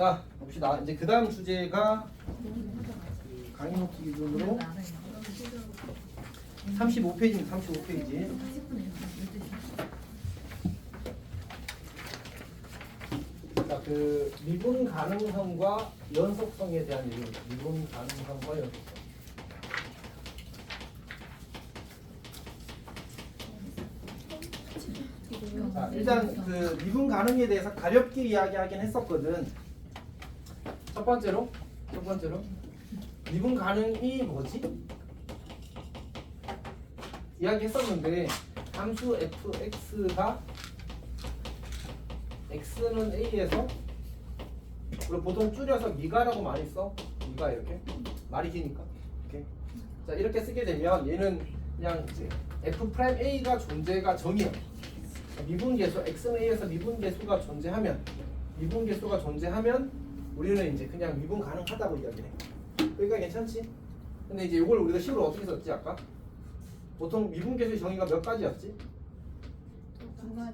자 봅시다. 이제 그 다음 주제가 강의 노트 기준으로 35페이지입니다. 35페이지. 자, 그 미분 가능성과 연속성에 대한 얘기입니다. 미분 가능성과 연속성. 자, 일단 그 미분 가능에 대해서 가볍게 이야기하긴 했었거든. 첫 번째로 미분 가능이 뭐지? 이야기했었는데 함수 fx가 x는 a에서 우리 보통 줄여서 미가라고 많이 써. 미가 이렇게 말이 기니까 이렇게. 자 이렇게 쓰게 되면 얘는 그냥 이제 f'a가 존재가 정의야. 미분계수 x는 a에서 미분계수가 존재하면 우리는 이제 그냥 미분 가능하다고 이야기해. 그러니까 괜찮지? 근데 이제 이걸 우리가 식으로 어떻게 썼지 아까? 보통 미분계수의 정의가 몇 가지였지?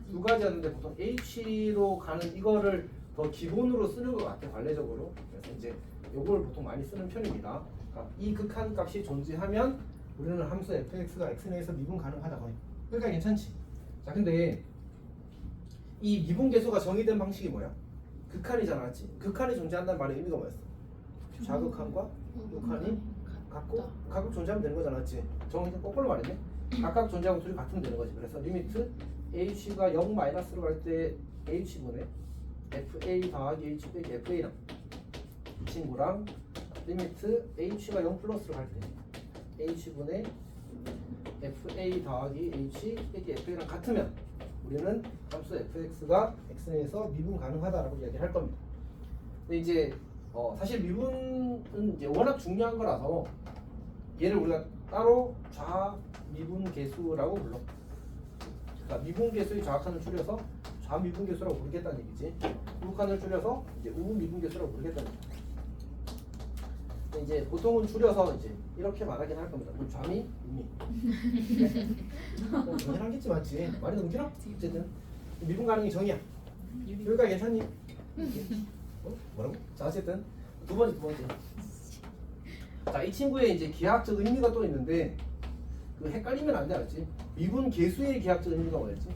두 가지였는데 보통 h로 가는 이거를 더 기본으로 쓰는 것 같아 관례적으로. 그래서 이제 이걸 보통 많이 쓰는 편입니다. 그러니까 이 극한 값이 존재하면 우리는 함수 fx가 x내에서 미분 가능하다고 해. 그러니까 괜찮지? 자 근데 이 미분계수가 정의된 방식이 뭐야? 극한이잖아, 맞지? 극한이 존재한다는 말의 의미가 뭐였어? 좌극한과 극한이 각각 존재하면 되는 거잖아, 맞지? 정의는 거꾸로 말했네. 각각 존재하고 둘이 같으면 되는 거지. 그래서 리미트 h가 0 마이너스로 갈 때 h분의 fa 더하기 h 빼기 fa랑 이 친구랑 리미트 h가 0 플러스로 갈 때 h분의 fa 더하기 h 빼기 fa랑 같으면 우리는 함수 fx가 x내에서 미분 가능하다라고 이야기를 할 겁니다. 근데 이제 사실 미분은 이제 워낙 중요한 거라서 얘를 우리가 따로 좌미분계수라고 불러. 그러니까 미분계수의 좌극한을 줄여서 좌미분계수라고 부르겠다는 얘기지. 우극한을 줄여서 이제 우미분계수라고 부르겠다는 얘기지. 근데 이제 보통은 줄여서 이제 이렇게 말하긴 할 겁니다. 좌미, 우미. 정의를 하겠지 맞지? 말이 너무 길어? 어쨌든 미분 가능이 정의야. 여기까지 괜찮니? 뭐라고? 자 어쨌든 두 번째. 자 이 친구의 이제 기하학적 의미가 또 있는데 그 헷갈리면 안 돼, 알았지? 미분 계수의 기하학적 의미가 뭐였지?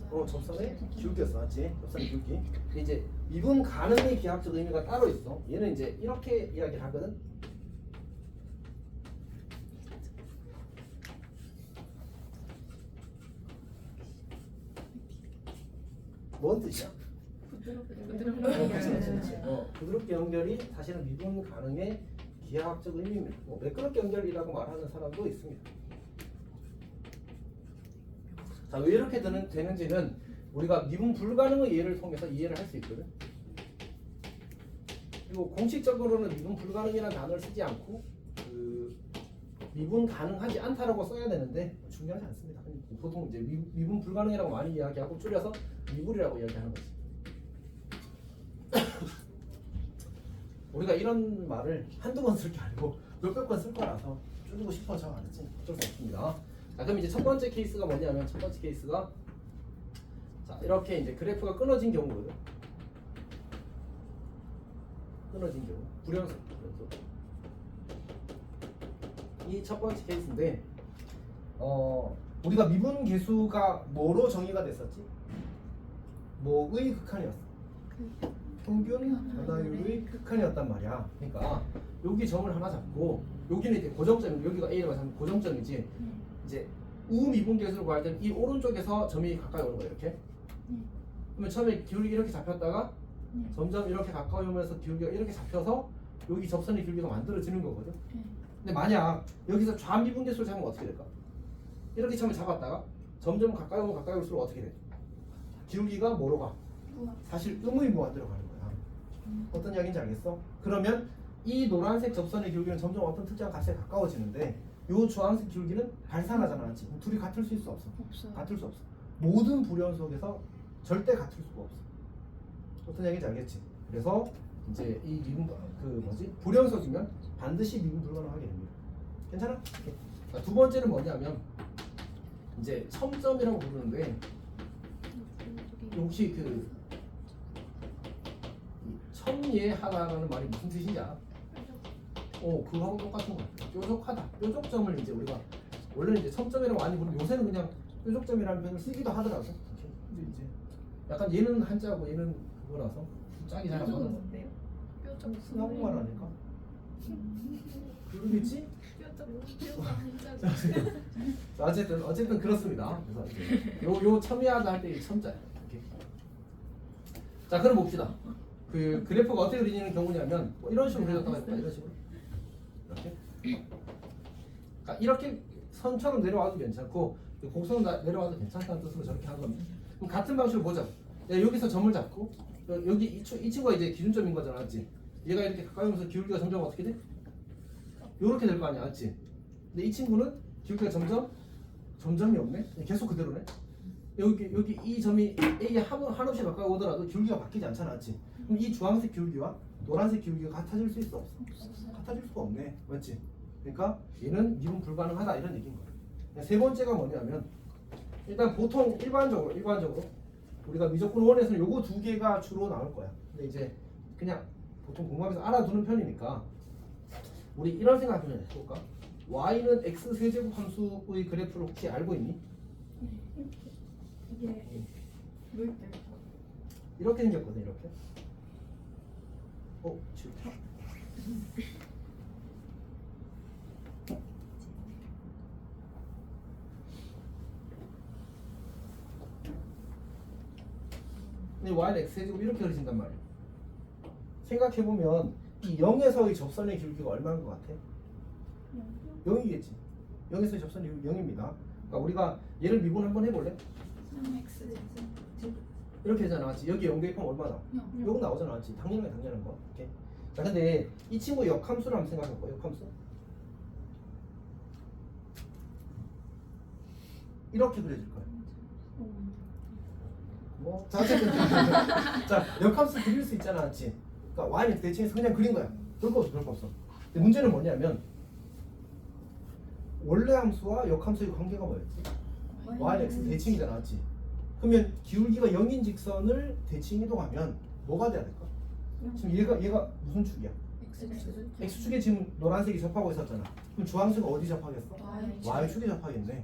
접선의 기울기였어, 맞지? 접선의 기울기. 이제 미분 가능의 기하학적 의미가 따로 있어. 얘는 이제 이렇게 이야기를 하거든. 뭔 뜻이야? 부드럽게 연결이 사실은 미분 가능의 기하학적 의미입니다. 매끄럽게 연결이라고 말하는 사람도 있습니다. 자, 왜 이렇게 되는지는 우리가 미분 불가능의 예를 통해서 이해를 할 수 있거든. 그리고 공식적으로는 미분 불가능이라는 단어를 쓰지 않고 그 미분 가능하지 않다라고 써야 되는데 중요하지 않습니다. 보통 이제 미분 불가능이라고 많이 이야기하고 줄여서 미불이라고 이야기하는 거지. 우리가 이런 말을 한두 번 쓸 게 아니고 몇백 번 쓸 거라서 줄이고 싶어서 안 했지. 어쩔 수 없습니다. 자, 그럼 이제 첫 번째 케이스가 뭐냐면 첫 번째 케이스가 자 이렇게 이제 그래프가 끊어진 경우거든. 끊어진 경우 불연속. 이 첫 번째 케이스인데 우리가 미분 계수가 뭐로 정의가 됐었지? 뭐의 극한이었어? 평균 변화율의 극한이었단 말이야. 그러니까 여기 점을 하나 잡고 여기는 이제 고정점, 여기가 A라고 하면 고정점이지. 이제 우미분계수로 구할 때는 이 오른쪽에서 점이 가까이 오는 거예요. 이렇게. 그러면 처음에 기울기 이렇게 잡혔다가 점점 이렇게 가까이 오면서 기울기가 이렇게 잡혀서 여기 접선의 기울기가 만들어지는 거거든. 근데 만약 여기서 좌미분계수를 잡으면 어떻게 될까? 이렇게 처음에 잡았다가 점점 가까이 오면 가까이 올수록 어떻게 돼? 기울기가 뭐로 가? 사실 음의무가 들어가는 거야. 어떤 이야기인지 알겠어? 그러면 이 노란색 접선의 기울기는 점점 어떤 특정한 값에 가까워지는데 이 주황색 기울기는 발산하잖아, 맞지? 둘이 같을 수 있어, 없어? 같을 수 없어. 모든 불연속에서 절대 같을 수가 없어. 어떤 이야기인지 알겠지? 그래서 이제 이 미분 불연속이면 반드시 미분 불가능하게 됩니다. 괜찮아? 자, 두 번째는 뭐냐면 이제 첨점이라고 부르는데 혹시 그 첨예하다라는 말이 무슨 뜻이냐? 그거하고 똑같은 거 같아요. 뾰족하다. 뾰족점을 이제 우리가 원래는 이제 첨점이라고 많이 부르고 요새는 그냥 뾰족점이라는 표현을 쓰기도 하더라고. 근데 이제 약간 얘는 한자고 얘는 그거라서 짝이 잘 안 맞아. 뭔데요? 뾰족 한국말 아닐까? 그러겠지? 뾰족 한자죠. 자, 어쨌든 그렇습니다. 그래서 이제 요 첨예하다 할 때 이 첨자 이렇게. 자, 그럼 봅시다. 그 그래프가 어떻게 그리는 경우냐면 뭐 이런 식으로 그려졌다가 해볼까? 이런 식으로 이렇게. 그러니까 이렇게 선처럼 내려와도 괜찮고 곡선 내려와도 괜찮다는 뜻으로 저렇게 한 겁니다. 그럼 같은 방식으로 보자. 여기서 점을 잡고 여기 이 친구가 이제 기준점인 거잖아, 맞지? 얘가 이렇게 가까이 오면서 기울기가 점점 어떻게 돼? 요렇게 될 거 아니야, 맞지? 근데 이 친구는 기울기가 점점이 없네. 계속 그대로네. 여기 이 점이 A에 한없이 가까이 오더라도 기울기가 바뀌지 않잖아, 맞지? 그럼 이 주황색 기울기와 노란색 기울기가 같아질 수 있어, 없어? 같아질 수가 없네, 맞지? 그러니까 얘는 미분 불가능하다 이런 얘기인 거야. 세 번째가 뭐냐면 일단 보통 일반적으로 우리가 미적분 원에서는 요거 두 개가 주로 나올 거야. 근데 이제 그냥 보통 공부하면서 알아두는 편이니까 우리 이런 생각 좀 해볼까? y는 x 세제곱 함수의 그래프를 혹시 알고 있니? 이게 물때 이렇게 생겼거든, 이렇게. 싫다. 근데 y는 x 세제곱 이렇게 그려진단 말이야. 생각해보면 이 0에서의 접선의 기울기가 얼마인 것 같아? 0이겠지. 0에서의 접선의 기울기 0입니다. 그러니까 우리가 얘를 미분 한번 해볼래? 3x 이렇게 되잖아, 맞지? 여기 0 대입하면 얼마나? 0 나오잖아, 맞지? 당연한 거. 오케이. 자, 근데 이 친구 역함수를 한번 생각해볼까? 역함수? 이렇게 그려질 거야. 자, 어쨌든 자, 역함수 그릴 수 있잖아, 맞지? 그러니까 y는 대칭해서 그냥 그린 거야. 별거 없어. 근데 문제는 뭐냐면 원래 함수와 역함수의 관계가 뭐였지? y는 x 대칭이잖아, 맞지? 그러면 기울기가 0인 직선을 대칭 이동하면 뭐가 돼야 될까? 지금 얘가 무슨 축이야? x축에 지금 노란색이 접하고 있었잖아. 그럼 주황색은 어디 접하겠어? y축에 접하겠네.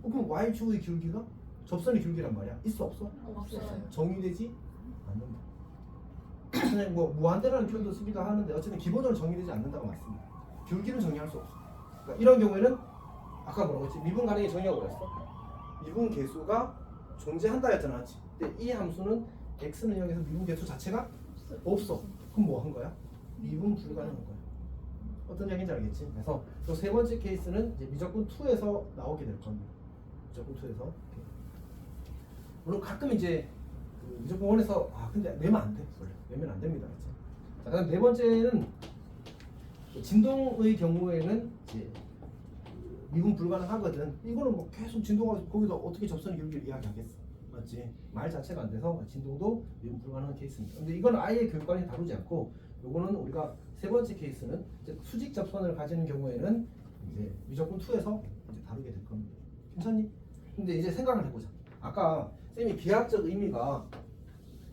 그럼 y축의 기울기가 접선의 기울기란 말이야. 있어, 없어? 없어요. 정의되지 않는다. 그냥 뭐 무한대라는 표현도 쓰기도 하는데 어쨌든 기본적으로 정의되지 않는다고 맞습니다. 기울기는 정의할 수 없어. 그러니까 이런 경우에는 아까 뭐라고 했지? 미분 가능에 정의하고 그랬어. 미분 계수가 존재한다 했잖아, 맞지? 근데 이 함수는 x는 0에서 미분 계수 자체가 없어. 그럼 뭐 한 거야? 미분 불가능한 거야. 어떤 얘기인지 알겠지? 그래서 또 세 번째 케이스는 이제 미적분 2에서 나오게 될 겁니다. 미적분 2에서. 물론 가끔 이제 그 미적분 1에서 근데 내면 안 돼. 원래 내면 안 됩니다. 그렇지? 자, 그다음 네 번째는 진동의 경우에는 이제 미분 불가능하거든. 이거는 뭐 계속 진동하고 거기다 어떻게 접선의 기울기를 이야기하겠어, 맞지? 말 자체가 안 돼서 진동도 미분 불가능한 케이스입니다. 근데 이건 아예 교육관이 다루지 않고, 요거는 우리가 세 번째 케이스는 이제 수직 접선을 가지는 경우에는 이제 미적분 2에서 이제 다루게 될 겁니다. 괜찮니? 근데 이제 생각을 해보자. 아까 쌤이 비합적 의미가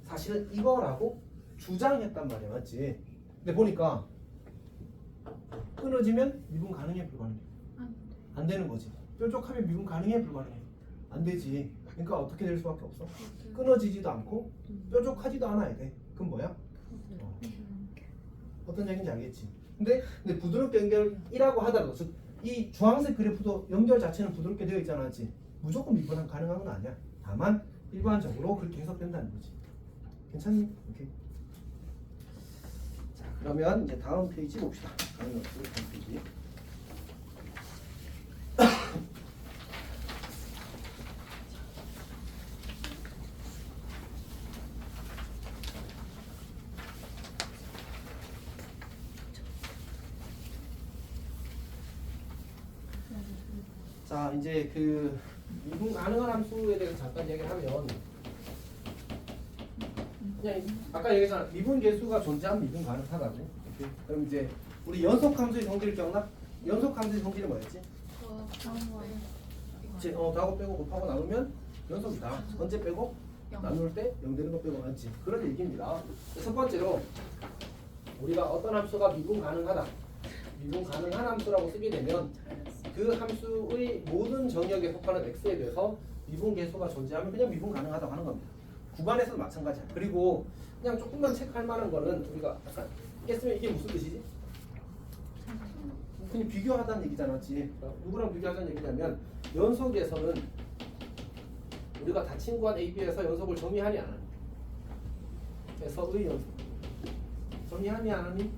사실은 이거라고 주장했단 말이야, 맞지? 근데 보니까 끊어지면 미분 가능해, 불가능해? 안 되는 거지. 뾰족하면 미분 가능해, 불가능해? 안 되지. 그러니까 어떻게 될 수밖에 없어? 끊어지지도 않고 뾰족하지도 않아야 돼. 그럼 뭐야? 어떤 얘기인지 알겠지? 근데 부드럽게 연결이라고 하더라도, 즉 이 주황색 그래프도 연결 자체는 부드럽게 되어 있잖아, 맞지? 무조건 미분 가능한 건 아니야. 다만 일반적으로 그렇게 해석된다는 거지. 괜찮니? 오케이. 자, 그러면 이제 다음 페이지 봅시다. 다음 페이지. 자, 이제 그 미분 가능한 함수에 대해서 잠깐 이야기를 하면, 그냥 아까 얘기했잖아. 미분 계수가 존재하면 미분 가능하다고. 오케이. 그럼 이제 우리 연속 함수의 성질 기억나? 연속 함수의 성질이 뭐였지? 다하고 빼고 곱하고 나누면 연속이다. 언제 빼고? 나눌 때 0 되는 것 빼고 많지. 그런 얘기입니다. 첫 번째로 우리가 어떤 함수가 미분 가능하다. 미분 가능한 함수라고 쓰게 되면 그 함수의 모든 정역에 속하는 x에 대해서 미분 계수가 존재하면 그냥 미분 가능하다고 하는 겁니다. 구간에서도 마찬가지야. 그리고 그냥 조금만 체크할 만한 거는 우리가 약간 깼으면 이게 무슨 뜻이지? 그냥 비교하다는 얘기잖아. 누구랑 비교하자는 얘기냐면 연속에서는 우리가 닫힌 구간 AB에서 연속을 정의하니 안 하니? 에서의 연속 정의하니 안 하니?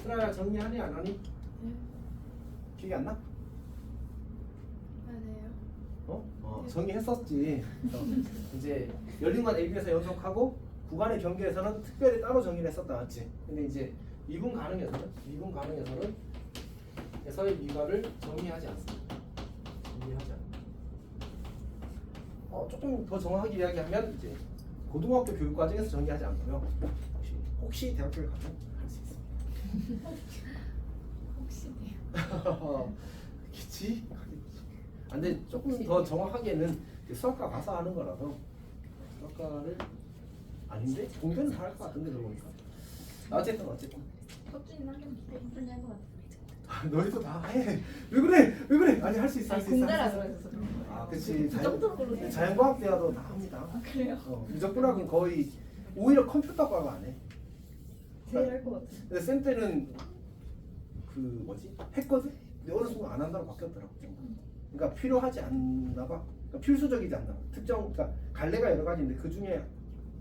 슬아야 정의하니 안 하니? 기억이 안 나? 맞아요. 정의했었지. 이제 열린 구간 AB에서 연속하고 구간의 경계에서는 특별히 따로 정의를 했었다, 맞지? 근데 이제 미분 가능에서는 에서의 미가를 정의하지 않습니다. 정의하지 않습니다. 조금 더 정확하게 이야기하면 이제 고등학교 교육 과정에서 정의하지 않고요. 혹시 대학교에 가면 할 수 있습니다. 혹시네요. 그치? 근데 조금 더 정확하게는 수학과 가서 하는 거라서 수학과를 아닌데 공부는 다 할 것 같은데 그러니까 어쨌든 껍질은 한번 껍질은 할것 같아요. 너희도 다 해. 왜 그래? 아니 할 수 있어. 공대라 그래서. 그치. 그 정도로 자연과학 대화도 다 합니다. 그래요? 미적분학은 거의 오히려 컴퓨터과가 안 해. 제일 할 것 같아요. 근데 쌤 때는 했거든? 근데 어느 순간 안 한다고 바뀌었더라고. 그러니까 필요하지 않나 봐. 그러니까 필수적이지 않나 봐. 그러니까 갈래가 여러 가지인데 그 중에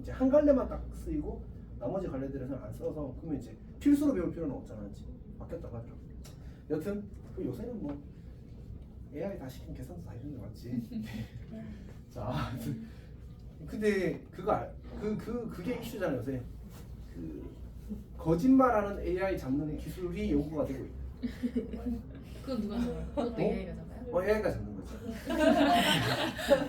이제 한 갈래만 딱 쓰이고 나머지 갈래들에서는 안 써서 그러면 이제 필수로 배울 필요는 없잖아. 바뀌었다고 하더라고. 여튼 요새는 뭐 AI 다 시킨 계산도 다 해주는 거 맞지? 자, 근데 그게 이슈잖아요 요새. 거짓말하는 AI 잡는 기술이 연구가 되고 있다. 그건 누가 잡아요? 그것도 AI가 잡아요? AI가 잡는 거지.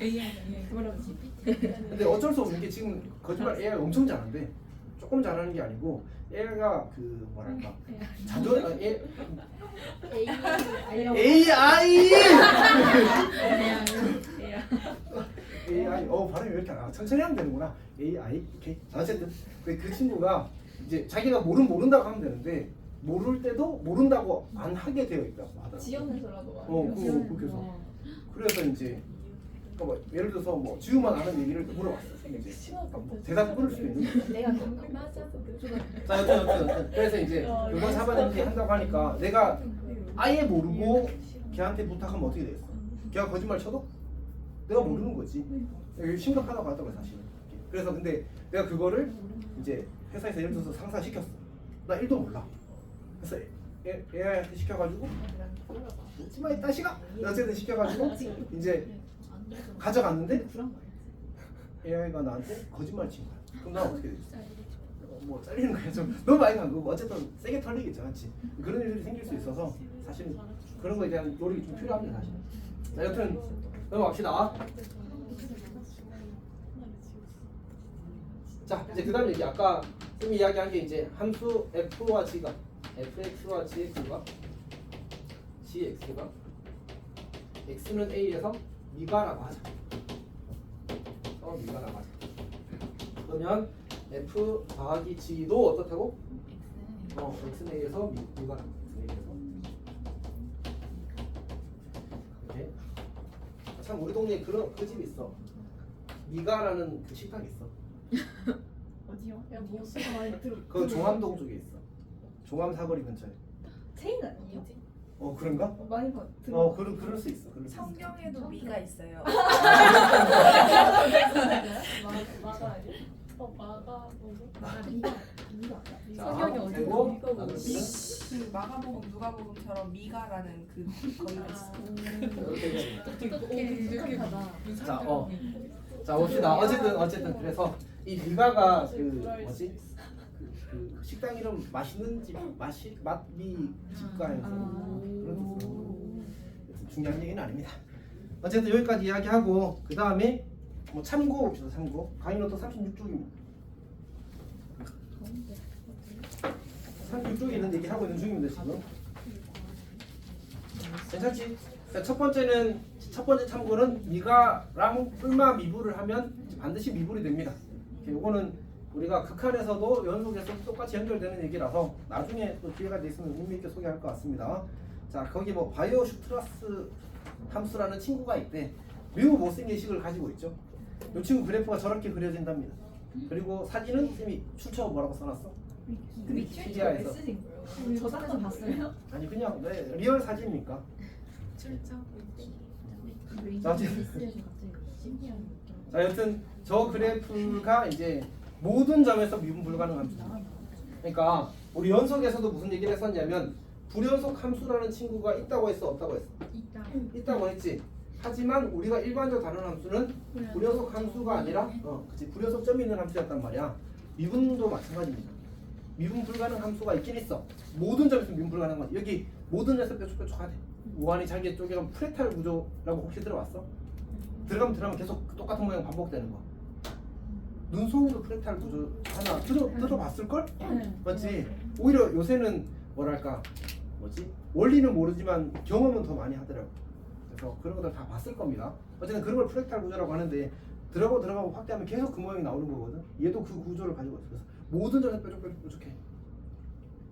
AI가 그거라고 GPT? 근데 어쩔 수 없는 게 지금 거짓말 AI 엄청 잘하는데 조금 잘하는 게 아니고 AI가 뭐랄까 AI 발음이 왜 이렇게 천천히 하면 되는구나. AI 오케이. 어쨌든 그 친구가 이제 자기가 모른다고 하면 되는데 모를 때도 모른다고 안 하게 되어 있다고 하더라고. 지연해서라도 그렇게 해서 그래서 이제 뭐 예를 들어서 뭐 지우만 아는 얘기를 물어봤어. 이제 대답 끊을 수도 있는 거야. 내가 경험 맞아. 자, 여튼 그래서 이제 그거 잡아내기 한다고 하니까 내가 아예 모르고 걔한테 부탁하면 어떻게 되겠어? 걔가 거짓말 쳐도 내가 모르는 거지. 이게 심각하다고 하더라고 사실은. 그래서 근데 내가 그거를 이제 회사에서 예를 들어서 상사시켰어. 나 1도 몰라. 그래서 AI한테 시켜가지고 오지마 이 따시가 어쨌든 시켜가지고 이제 가져갔는데 AI가 나한테 거짓말 친 거야. 그럼 나 어떻게 되겠어? 뭐 잘리는 거야. 좀 너무 많이 간 거고 어쨌든 세게 털리겠죠, 맞지? 그런 일들이 생길 수 있어서 사실 그런 거에 대한 노력이 좀 필요합니다, 사실. 자, 여튼 넘어갑시다. 자, 이제 그다음 얘기 아까 쌤이 이야기한 게 이제 함수 f와 g가 fx와 gx가 x는 a에서 미가라고 하자. 미가라고 하자. 그러면 f 더하기 g도 어떻다고? x는 a에서 미가라고. 이렇게. 참 우리 동네에 그 집이 있어. 미가라는 그 식당이 있어. 어디요? 야, 뭐 수가 많이 들어. 그 종암동 쪽에 있어. 종암 사거리 근처에. 체인 아니에요? 그런가? 많이 들어. 그럴 수 있어. 성경에도 미가 있어요. 마가 아니야? 마가 뭐죠? 성경이 어디 되고 그 마가복음 누가복음처럼 미가라는 그 거기가 있어. 자 봅시다. 어쨌든 그래서 이 미가가 그 식당 이름 맛있는 집 맛미 집가에서 그런 뜻으로 중요한 얘기는 아닙니다. 어쨌든 여기까지 이야기하고 그 다음에 뭐 참고 봅시다. 참고 강의노트 36쪽입니다. 36쪽에 있는 얘기 하고 있는 중입니다 지금. 괜찮지? 자, 첫 번째는 첫 번째 참고는 미가랑 뿔마 미분을 하면 반드시 미분이 됩니다. 요거는 우리가 극한에서도 연속에서도 똑같이 연결되는 얘기라서 나중에 또 기회가 돼 있으면 의미 있게 소개할 것 같습니다. 자, 거기 뭐 바이오슈트라스 함수라는 친구가 있대. 매우 못생긴 식을 가지고 있죠. 이 친구 그래프가 저렇게 그려진답니다. 그리고 사진은 쌤이 출처 뭐라고 써놨어? 위키피디아에서. 저 사건 봤어요? 아니 그냥 네, 리얼 사진이니까. 출처. 자, 자, 여튼 저 그래프가 이제 모든 점에서 미분 불가능한 함수입니다. 그러니까 우리 연속에서도 무슨 얘기를 했었냐면 불연속 함수라는 친구가 있다고 했어, 없다고 했어? 있다고 했지. 하지만 우리가 일반적으로 다루는 함수는 불연속 함수가 아니라 그치, 불연속 점이 있는 함수였단 말이야. 미분도 마찬가지입니다. 미분 불가능 함수가 있긴 있어. 모든 점에서 미분 불가능한 건 여기 모든 점에서 뾰족뾰족하대. 무한히 잘게 쪼개가면 프레탈 구조라고 혹시 들어봤어? 들어가면 계속 똑같은 모양 반복되는 거. 눈송이도 프레탈 구조 하나 들어봤을 걸? 맞지? 오히려 요새는 뭐랄까 원리는 모르지만 경험은 더 많이 하더라고. 그래서 그런 것들 다 봤을 겁니다. 어쨌든 그런 걸 프랙탈 구조라고 하는데 들어가고 확대하면 계속 그 모양이 나오는 거거든. 얘도 그 구조를 가지고 있어. 그래서 모든 점에서 뾰족해.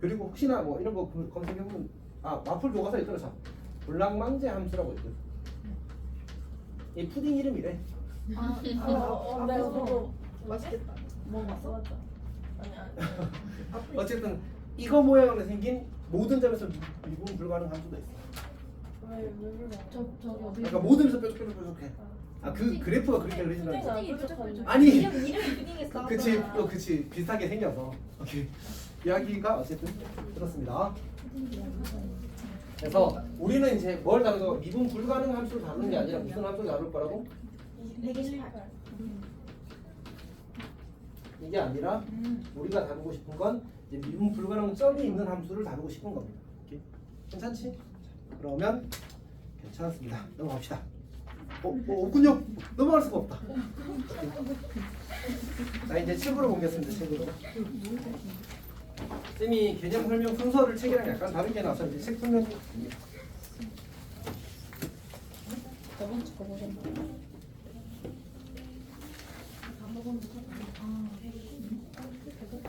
그리고 혹시나 뭐 이런 거 검색해보면 마플 교과서에 있더라. 블랑망제 함수라고 있거든. 이 푸딩 이름이래. 내가 보고 맛있겠다. 먹어봤어? 맞죠? 어쨌든 이거 모양으로 생긴 모든 점에서 미분 불가능 함수도 있어. 그러니까 모든 점에서 뾰족해. 그 그래프가 그렇게 그려진다는 거야. 아니 이름이 푸딩했어. 그치 비슷하게 생겨서. 오케이. 이야기가 어쨌든 들었습니다. 그래서 우리는 이제 뭘 다루고 미분 불가능 함수를 다루는 게 아니라 무슨 함수를 다룰 거라고? 128. 이게 아니라 우리가 다루고 싶은 건 이제 미분 불가능 점이 있는 함수를 다루고 싶은 겁니다. 오케이? 괜찮지? 그러면 괜찮습니다. 넘어갑시다. 없군요. 넘어갈 수가 없다. 자, 이제 책으로 보겠습니다. 책으로. 쌤이 개념 설명 순서를 책이랑 약간 다르게 나서 이제 책 설명. 저번 주 거 보셨나요?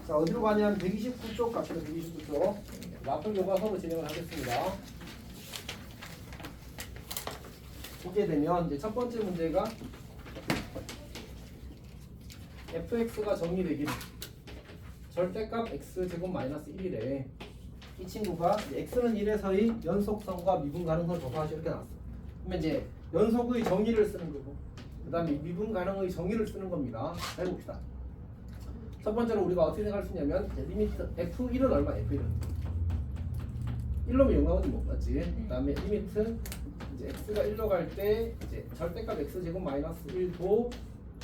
자, 어디로 가냐면 129쪽 갑시다. 129쪽. 마플 교과서로 진행을 하겠습니다. 보게 되면 이제 첫 번째 문제가 fx가 정의되기를 절대값 x제곱 마이너스 1이래. 이 친구가 x는 1에서의 연속성과 미분 가능성을 조사하시 이렇게 나왔어. 그러면 이제 연속의 정의를 쓰는 거고 그 다음에 미분 가능의 정의를 쓰는 겁니다. 잘 봅시다. 첫 번째로 우리가 어떻게 생각할 수 있냐면 이제 리미트 f1은 얼마? f1은 1로면 0 나오지 못 맞지? 그 다음에 리미트 이제 x가 1로 갈 때 이제 절대값 x제곱 마이너스 1도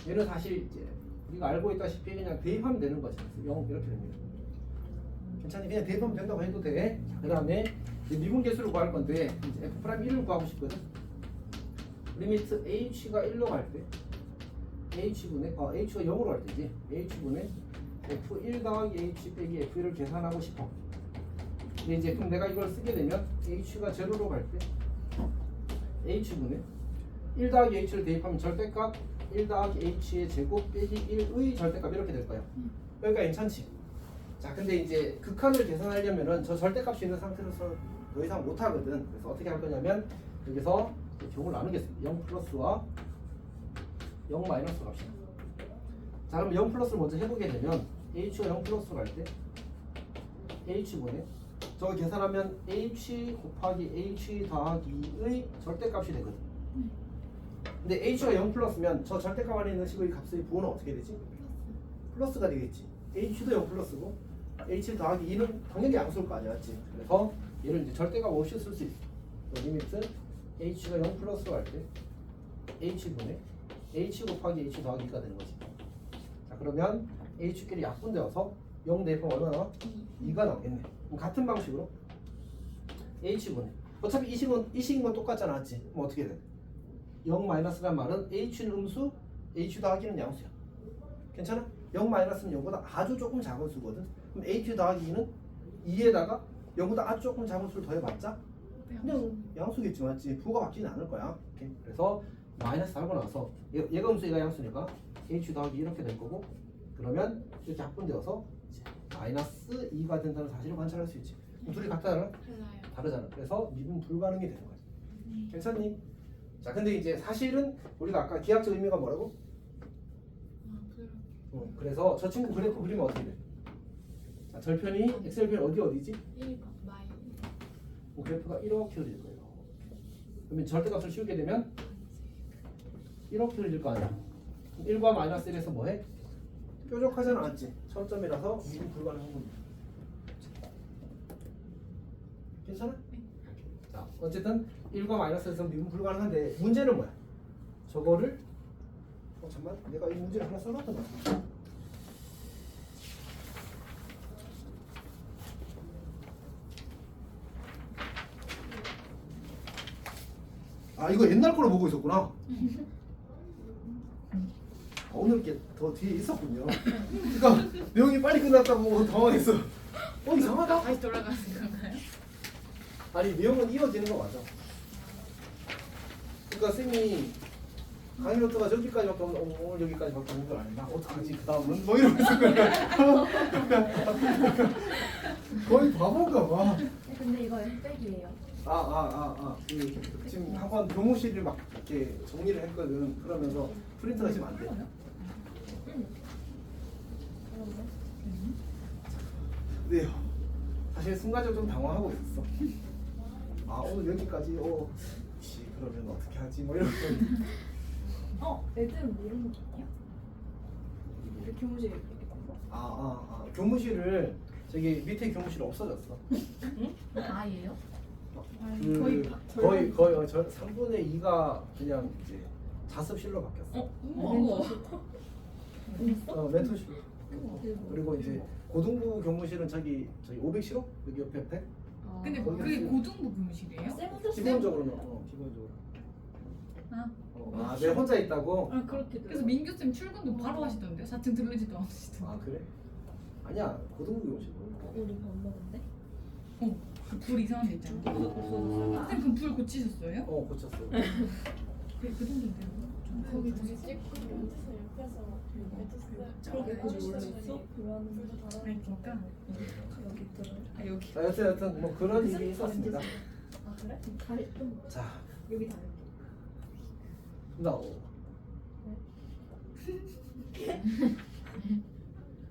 얘는 사실 이제 우리가 알고 있다시피 그냥 대입하면 되는 거지. 0 이렇게 됩니다. 괜찮니? 그냥 대입하면 된다고 해도 돼. 그 다음에 미분 계수를 구할 건데 이제 f'1을 구하고 싶거든. 리미트 h가 1로 갈 때 h분의 h가 0으로 갈 때지. h분의 f1 더하기 h 빼기 f1을 계산하고 싶어. 근데 이제 그럼 내가 이걸 쓰게 되면 h가 0로 갈 때 h분의 1 더하기 h를 대입하면 절대값 1 더하기 h의 제곱 빼기 1의 절대값 이렇게 될 거야. 그러니까 괜찮지? 자, 근데 이제 극한을 계산하려면은 저 절대값이 있는 상태로서 더 이상 못 하거든. 그래서 어떻게 할 거냐면 여기서 경우를 나누겠습니다. 0 플러스와 0 마이너스 값이다. 자, 그럼 0 플러스를 먼저 해보게 되면 h가 0 플러스로 갈 때 h분의 저거 계산하면 h 곱하기 h 더하기 2의 절대값이 되거든. 근데 h가 0 플러스면 저 절대값 안에 있는 식의 값의 부호는 어떻게 되지? 플러스가 되겠지. h도 0 플러스고 h 더하기 2는 당연히 양수일 거 아니야, 맞지? 그래서 얘를 이제 절대값 없이 쓸 수 있어. 리미트 h가 0 플러스로 갈 때 h분의 h 곱하기 h 더하기 2가 되는 거지. 자, 그러면 h끼리 약분되어서 0 대입하면 얼마 나와? 2가 나오겠네. 그럼 같은 방식으로 h분의 어차피 이 식인 건 똑같잖아, 맞지? 그럼 어떻게 돼? 0 마이너스란 말은 h는 음수, h 더하기는 양수야. 괜찮아? 0 마이너스는 0보다 아주 조금 작은 수거든. 그럼 h 더하기 2는 2에다가 0보다 아주 조금 작은 수를 더해봤자 그냥 양수겠지, 맞지? 부호가 바뀌진 않을 거야. 이렇게. 그래서 마이너스 하고 나서 얘가 음수 얘가 양수니까 h 더하기 이렇게 될 거고 그러면 이렇게 합분되어서 마이너스 2가 된다는 사실을 관찰할 수 있지. 그럼 둘이 같다잖아? 달라요. 다르잖아. 그래서 미분 불가능이 되는 거지. 괜찮니? 자, 근데 이제 사실은 우리가 아까 기하학적 의미가 뭐라고? 그래서 저 친구 그래프 그리면 어떻게 돼? 자, 절편이 x절편이 어디지? 1번 마이. 그래프가 이렇게 그릴 거예요. 그러면 절대값을 씌우게 되면 이렇게 그릴 거 아니야. 1과 마이너스 1에서 뭐해? 뾰족하지는 않지. 처음점이라서 미분 불가능한 겁니다. 괜찮아? 자, 어쨌든 1과 마이너스에서 미분 불가능한데 문제는 뭐야? 저거를 잠깐만 내가 이 문제를 하나 써놨던 것 같아. 아 이거 옛날 거로 보고 있었구나. 오늘 게 더 뒤에 있었군요. 그러니까 내용이 빨리 끝났다고 당황했어. 이상하다. 다시 돌아가는 건가요? 아니 내용은 이어지는 거 맞아. 그러니까 쌤이 강의 노트가 저기까지밖에 없는 오늘 여기까지밖에 없는 걸 아니나 어떡하지 그 다음은 뭐 이러고 있을 거야. 거의 바본가 봐. 근데 이거 흑백이에요. 그 지금 학원 교무실을 막 이렇게 정리를 했거든. 그러면서 프린터가 지금 안 돼. 네. 사실 순간적으로 좀 당황하고 있었어. 아 오늘 여기까지 혹시 그러면 어떻게 하지 뭐 이러고. 애들은 뭐 이런 거 아니야? 우리 교무실 이렇게 된 거? 교무실을 저기 밑에 교무실 없어졌어. 아예요? 거의 3분의 2가 그냥 이제 자습실로 바뀌었어. 우와. 멘토실. 그리고 이제 고등부 교무실은 저기 500시로 여기 옆에. 근데 거기 그게 있어요. 고등부 교무실이에요? 기본적으로는 기본적으로. 내 혼자 있다고? 그렇게 그래서 민규 쌤 출근도 바로 하시던데요? 4층 들르지도 않으시던데. 그래? 아니야 고등부 교무실. 우리 밥 먹었는데? 그 불 이상한 데 있잖아. 쌤 그 불 고치셨어요? 고쳤어. 그 정도인데요? 거기 되게 찍고 멘트스 옆에서 저렇게 멘트스 원래 있어? 그러는 아니 그러니까 여기 들어. 여기. 자 여튼 뭐 그런 일이 있었습니다. 그래? 다리 좀 자 여기 다리.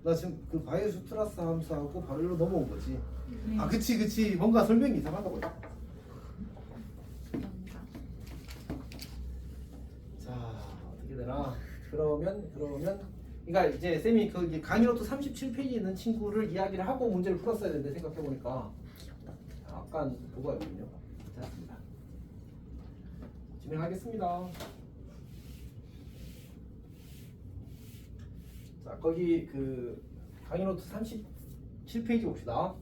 나 지금 그 바이오스트라스 함수하고 바로 일로 넘어온 거지. 그치 뭔가 설명이 이상하다고. 자 어떻게 되나? 그러면 그러니까 이제 쌤이 그 강의 노트 37페이지에 있는 친구를 이야기를 하고 문제를 풀었어야 되는데 생각해 보니까 약간 오버였군요. 괜찮습니다. 진행하겠습니다. 자 거기 그 강의 노트 37페이지 봅시다.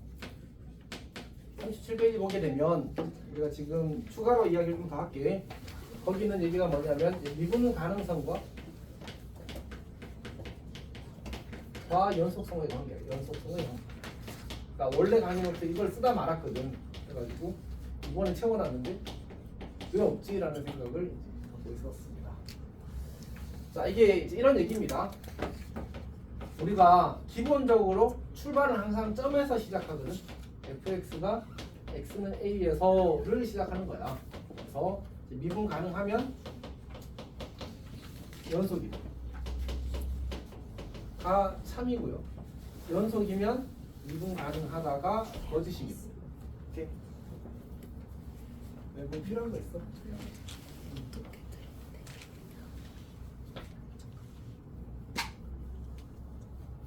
37페이지 보게 되면 우리가 지금 추가로 이야기를 좀 더 할게. 거기는 얘기가 뭐냐면 미분 가능성과 연속성의 관계. 연속성의 관계. 그러니까 원래 강의 노트 이걸 쓰다 말았거든. 그래가지고 이번에 채워놨는데 왜 없지라는 생각을 이제 갖고 있었습니다. 자 이게 이제 이런 얘기입니다. 우리가 기본적으로 출발은 항상 점에서 시작하거든. fx가 x는 a에서를 시작하는 거야. 그래서 미분 가능하면 연속이 참이고요. 연속이면 미분 가능하다가 거짓이고. 오케이. 뭐 필요한 거 있어?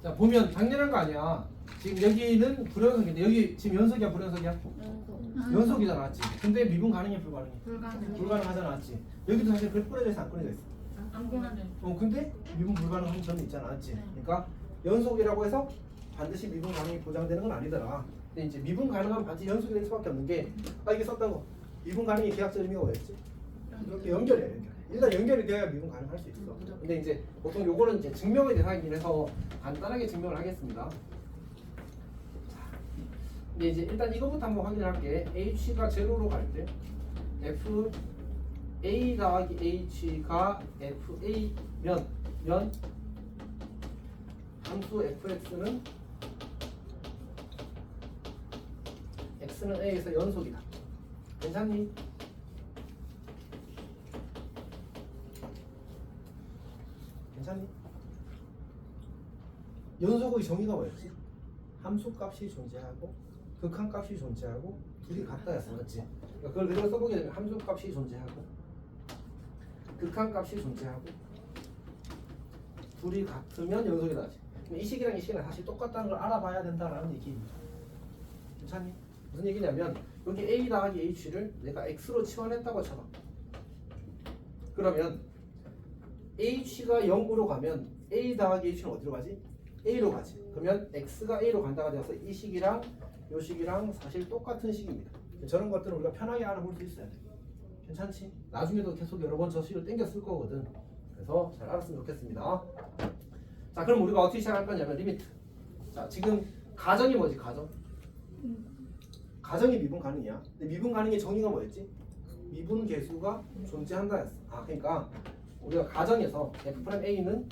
자 보면 당연한 거 아니야. 지금 여기는 불연속인데 여기 지금 연속이야 불연속이야? 연속이잖아, 맞지? 근데 미분 가능해 불가능해? 불가능하잖아, 맞지? 여기도 사실 그래 뿌려져 있어 안 뿌려져 있어? 안 보나는. 근데 미분 불가능한 점이 있잖아, 맞지? 그러니까 연속이라고 해서 반드시 미분 가능이 보장되는 건 아니더라. 근데 이제 미분 가능하면 반드시 연속이 될 수밖에 없는 게 이게 썼던 거 미분 가능의 계약적 의미가 뭐였지? 이렇게 연결해. 일단 연결이 돼야 미분 가능할 수 있어. 근데 이제 보통 요거는 이제 증명의 대상이긴 해서 간단하게 증명을 하겠습니다. 근데 이제 일단 이거부터 한번 확인할게. h가 제로로 갈 때 f A 더하기 H가 FA면 함수 fx는 x는 a에서 연속이다. 괜찮니? 괜찮니? 연속의 정의가 뭐였지? 함수값이 존재하고 극한값이 존재하고 둘이 같다였어, 맞지? 그러니까 그걸 그대로 써보게 되면 함수값이 존재하고 극한값이 존재하고 둘이 같으면 연속이다. 이 식이랑 이 식이랑 사실 똑같다는 걸 알아봐야 된다라는 얘기입니다. 괜찮니? 무슨 얘기냐면 여기 a 더하기 h를 내가 x로 치환했다고 쳐봐. 그러면 h가 0으로 가면 a 더하기 h는 어디로 가지? a로 가지. 그러면 x가 a로 간다가 되어서 이 식이랑 이 식이랑 사실 똑같은 식입니다. 저런 것들은 우리가 편하게 알아볼 수 있어야 돼. 괜찮지? 나중에도 계속 여러 번 저 식을 땡겨 쓸 거거든. 그래서 잘 알았으면 좋겠습니다. 자, 그럼 우리가 어떻게 시작할 거냐면 리미트. 자, 지금 가정이 뭐지? 가정. 가정이 미분 가능이야. 근데 미분 가능의 정의가 뭐였지? 미분 계수가 존재한다였어. 아, 그러니까 우리가 가정에서 f'a는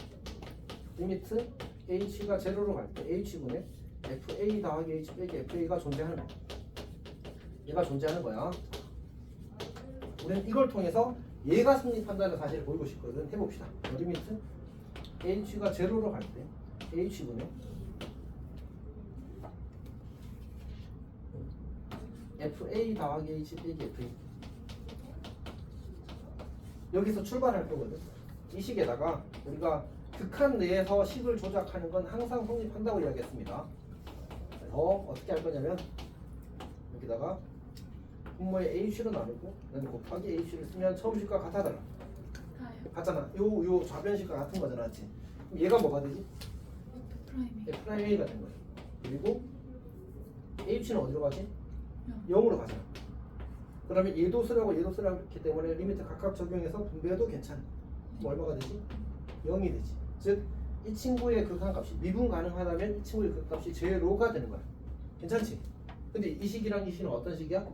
리미트 h가 제로로 갈 때 h분의 fa 더하기 h 빼기 fa가 존재하는 거야. 얘가 존재하는 거야. 우리는 이걸 통해서 얘가 성립한다는 사실을 보이고 싶거든. 해봅시다. 리미트 h가 제로로 갈 때 h분의 fa 더하기 h 빼기 fa 여기서 출발할 거거든. 이 식에다가 우리가 극한 내에서 식을 조작하는 건 항상 성립한다고 이야기했습니다. 그래서 어떻게 할 거냐면 여기다가 분모에 h로 나누고 그다음에 곱하기 h를 쓰면 처음 식과 같아달라. 같잖아. 요 좌변식과 같은 거잖아, 맞지? 그럼 얘가 뭐가 되지? 프라임 a가 된 거야. 그리고 h는 어디로 가지? 0으로 가잖아. 그러면 얘도 쓰라고 얘도 쓰라고 했기 때문에 리미트 각각 적용해서 분배해도 괜찮아. 그럼 얼마가 되지? 0이 되지. 즉 이 친구의 극한값이 미분 가능하다면 이 친구의 극한값이 제로가 되는 거야. 괜찮지? 근데 이 식이랑 이 식은 어떤 식이야?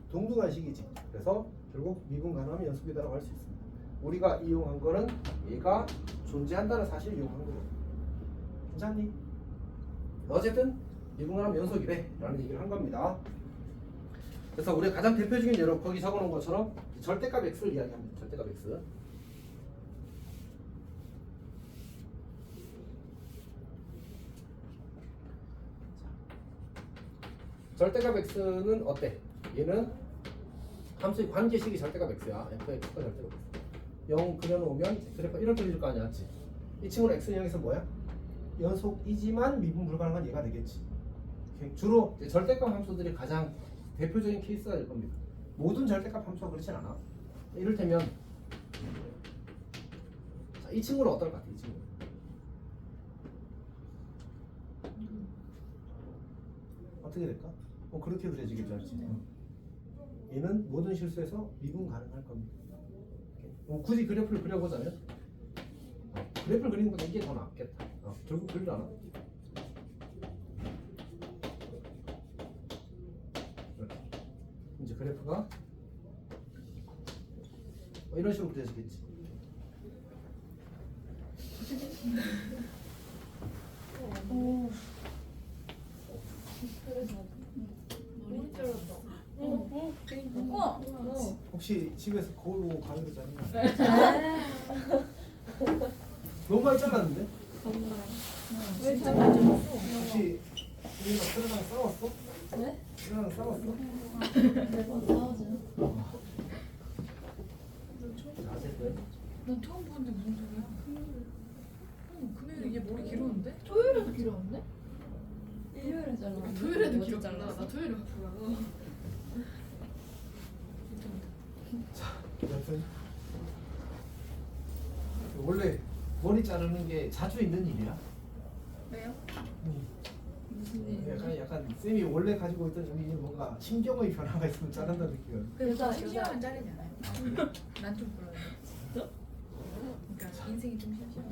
동등한 식이지. 그래서 결국 미분 가능하면 연속이다라고 할 수 있습니다. 우리가 이용한 거는 얘가 존재한다는 사실을 이용한 거고. 괜찮니? 어쨌든 미분 가능하면 연속이래 라는 얘기를 한 겁니다. 그래서 우리가 가장 대표적인 예로 거기 적어놓은 것처럼 절대값 x를 이야기합니다. 절대값 x. 절대값 x는 어때? 얘는 함수의 관계식이 절대값 x야. fx가 절대값 x. 0 그려놓으면 그래프 이렇게 그릴 거 아니야, 맞지? 이 친구는 x는 0에서 뭐야? 연속이지만 미분 불가능한 얘가 되겠지. 주로 절대값 함수들이 가장 대표적인 케이스가 될 겁니다. 모든 절대값 함수가 그렇진 않아. 이를테면 자, 이 친구는 어떨 것 같아? 이 친구. 어떻게 될까? 그렇게 그려지겠죠, 알지? 얘는 모든 실수에서 미분 가능할 겁니다. 굳이 그래프를 그려보자면 그래프를 그리는 것보다 이게 더 낫겠다. 결국 그리려나? 이제 그래프가 이런 식으로 그려지겠지. 우와. 혹시 집에서 거울 보고 가위로 자른 거 아니야? 너무 많이 잘랐는데? 왜 잘라줘? 혹시 우리가 트레랑 싸웠어? 네? 트레랑 싸웠어? 매번 싸우죠. 어쨌든 난 처음 보는데 무슨 소리야? 금요일에 얘 머리 길었는데? 토요일에도 길었는데? 일요일에 잘라. 토요일에도 길었잖아. 나 토요일에 바쁘라고. 여튼 원래 머리 자르는 게 자주 있는 일이야? 왜요? 무슨 일? 약간 쌤이 원래 가지고 있던 여기 뭔가 신경의 변화가 있으면 자른다는 느낌이야. 그래서 심심하면 자르지 않아요? 난 좀 그러네. 그러니까 인생이 좀 심심해.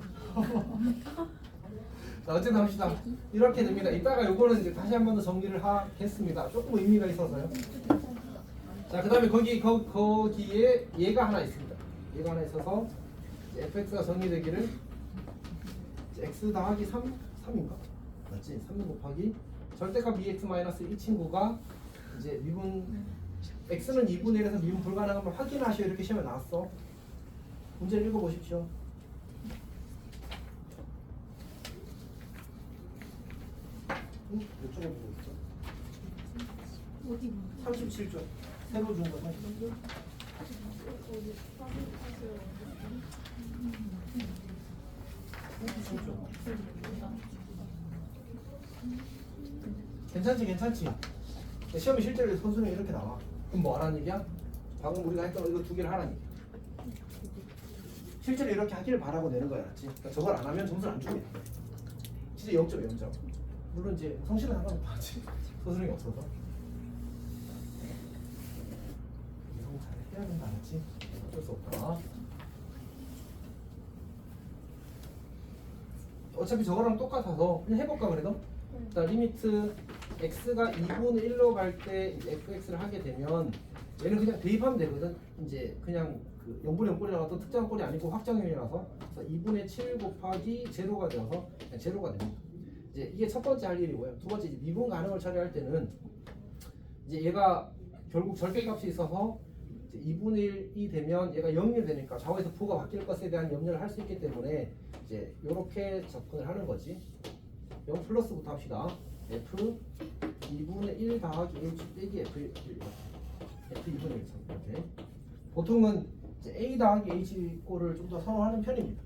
자, 어쨌든 합시다. 이렇게 됩니다. 이따가 요거는 이제 다시 한 번 더 정리를 하겠습니다. 조금 의미가 있어서요. 자, 그 다음에 거기에 얘가 하나 있습니다. 얘가 하나 있어서 이제 fx가 정의되기를 이제 x 더하기 3인가? 맞지? 3 곱하기 절대값 2x-1 이 친구가 이제 미분 x는 2분의 1에서 미분 불가능한 걸 확인하시오. 이렇게 시험에 나왔어. 문제를 읽어보십시오. 응? 몇 쪽을 보고 있어? 어디 뭐? 37쪽. 새로 준 거 37쪽. 괜찮지. 시험이 실제로 선수는 이렇게 나와. 그럼 뭐 하라는 얘기야? 방금 우리가 했던 이거 두 개를 하라는 얘기야. 실제로 이렇게 하기를 바라고 내는 거야, 알았지? 그러니까 저걸 안 하면 점수를 안 주게. 진짜 0점이야, 0점. 물론 이제 성실은 상관없지. 소수능이 없어서. 이런 잘 해야 된다, 알았지? 어쩔 수 없다. 어차피 저거랑 똑같아서 그냥 해볼까 그래도? 일단 리미트 x가 2분의 1로 갈 때 fx를 하게 되면 얘는 그냥 대입하면 되거든. 이제 그냥 그 0분의 0꼴이라고 어떤 특정한 꼴이 아니고 확정형이라서 그래서 2분의 7 곱하기 제로가 되어서 그냥 제로가 됩니다. 이제 이게 첫 번째 할 일이고요. 두 번째 이제 미분 가능을 처리할 때는 이제 얘가 결국 절대값이 있어서 이제 2분의 1이 되면 얘가 0이 되니까 좌우에서 부가 바뀔 것에 대한 염려를 할 수 있기 때문에 이제 이렇게 접근을 하는 거지. 0 플러스부터 합시다. f 2분의 1 더하기 h 빼기 f 1 f 2분의 1 이렇게. 보통은 이제 a 더하기 h 꼴을 좀 더 선호하는 편입니다.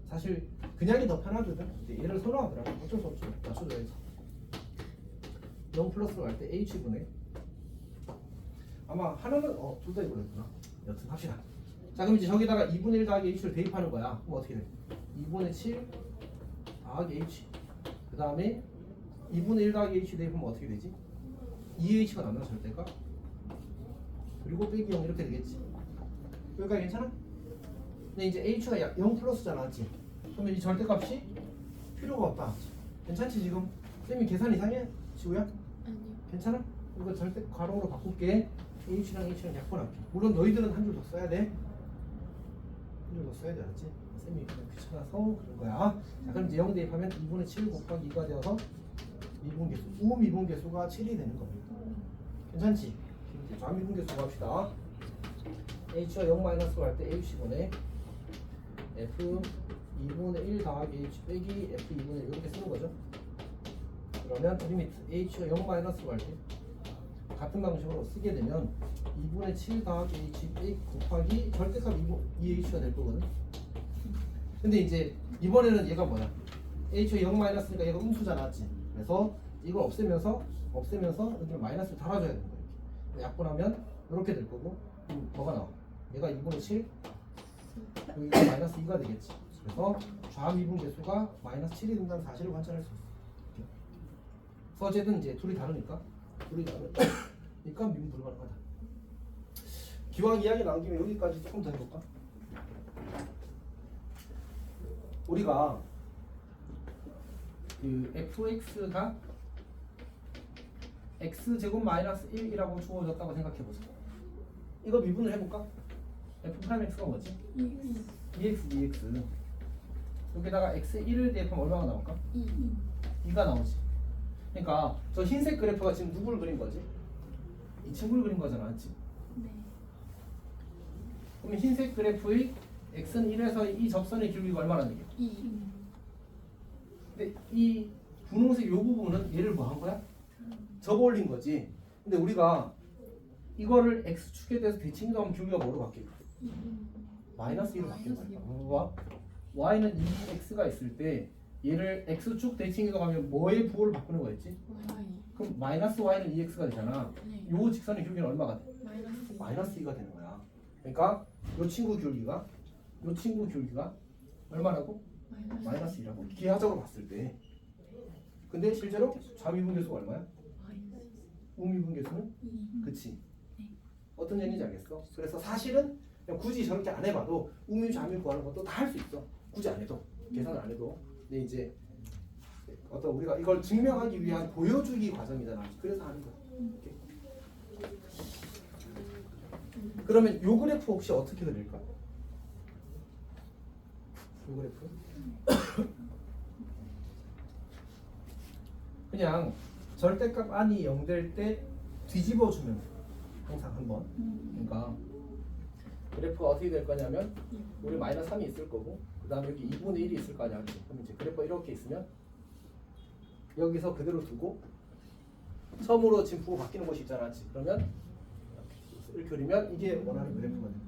사실 그냥이 더 편하거든. 근데 얘를 선호하더라고. 어쩔 수 없죠. 맞춰줘야지. 0 플러스로 갈 때 h분의 아마 하나는 둘 다 이거였구나. 여튼 합시다. 자 그럼 이제 저기다가 2분의 1 더하기 h를 대입하는 거야. 그럼 어떻게 돼? 2분의 7 더하기 h 그 다음에 2분의 1 더하기 h 대입하면 어떻게 되지? 2h가 남나 절대가? 그리고 빼기 0 이렇게 되겠지. 여기까지 괜찮아? 근데 이제 h가 0 플러스잖아, 맞지? 그러면 이 절대값이 필요가 없다. 괜찮지 지금? 쌤이 계산 이상해? 지우야? 아니요. 괜찮아? 이거 절대 괄호로 바꿀게. h랑 약분할게. 물론 너희들은 한 줄 더 써야 돼. 한 줄 더 써야 돼, 알았지? 쌤이 그냥 귀찮아서 그런 거야. 자 그럼 이제 0 대입하면 2분의 7 곱하기 2가 되어서 미분계수, 우미분계수가 7이 되는 겁니다. 괜찮지? 이제 좌미분계수 합시다. h가 0 마이너스로 할 때 h분의 f 2분의 1 더하기 h 빼기 f 2분의 1 이렇게 쓰는 거죠. 그러면 리미트 h가 0 마이너스로 할 때 같은 방식으로 쓰게 되면 2분의 7 더하기 h 빼기 곱하기 절대값 2h가 될 거거든. 근데 이제 이번에는 얘가 뭐야? h가 0 마이너스니까 얘가 음수잖아, 맞지? 그래서 이걸 없애면서 여기 마이너스를 달아줘야 되는 거야. 이렇게. 약분하면 이렇게 될 거고, 뭐가 나와? 얘가 2분의 7, 여기가 마이너스 2가 되겠지. 그래서 좌미분 계수가 마이너스 7이 된다는 사실을 관찰할 수 있어. 이렇게. 그래서 어쨌든 이제 둘이 다르니까 미분 불가능하다. 기왕 이야기 나온 김에 여기까지 조금 더 해볼까? 우리가 그 fx가 x제곱 마이너스 1이라고 주어졌다고 생각해보자. 이거 미분을 해볼까? f'x가 뭐지? EX, DX. 여기다가 x1을 대입하면 얼마가 나올까? 2가 나오지. 그러니까 저 흰색 그래프가 지금 누구를 그린 거지? 이 친구를 그린 거잖아, 맞지? 네. 그럼 흰색 그래프의 x는 1에서 이 접선의 길이가 얼마나 되게? 2. 근데 이 분홍색 요 부분은 얘를 뭐 한 거야? 접어 올린 거지. 근데 우리가 이거를 x축에 대해서 대칭이동하면 길이가 뭐로 바뀔까? 마이너스 2로 바뀌는 거니까. 봐봐. y는 2x가 있을 때 얘를 x축 대칭이동하면 뭐의 부호를 바꾸는 거였지? 그럼 마이너스 y는 2x가 되잖아. 네. 요 직선의 길이는 얼마가 돼? 마이너스 2. 마이너스 2가 되는 거야. 그러니까 요 친구 길이가 얼마라고? 마이너스 2라고. 기하적으로 봤을 때. 근데 실제로 좌미분계수가 얼마야? 우미분계수는? 그치. 어떤 얘기인지 알겠어? 그래서 사실은 그냥 굳이 저렇게 안 해봐도 우미 좌미 구하는 것도 다 할 수 있어. 굳이 안 해도. 계산을 안 해도. 근데 이제 어떤 우리가 이걸 증명하기 위한 보여주기 과정이잖아. 그래서 하는 거야. 이렇게. 그러면 요 그래프 혹시 어떻게 그릴까? 요 그래프. 그냥 절대값 안이 0 될 때 뒤집어 주면 돼. 항상 한번. 그러니까 그래프가 어떻게 될 거냐면 우리 마이너스 3이 있을 거고 그 다음에 여기 2분의 1이 있을 거 아니야. 그럼 이제 그래프가 이렇게 있으면 여기서 그대로 두고 처음으로 지금 부호 바뀌는 곳이 있잖아. 그러면 이렇게 그리면 이게 원하는 그래프가 됩니다.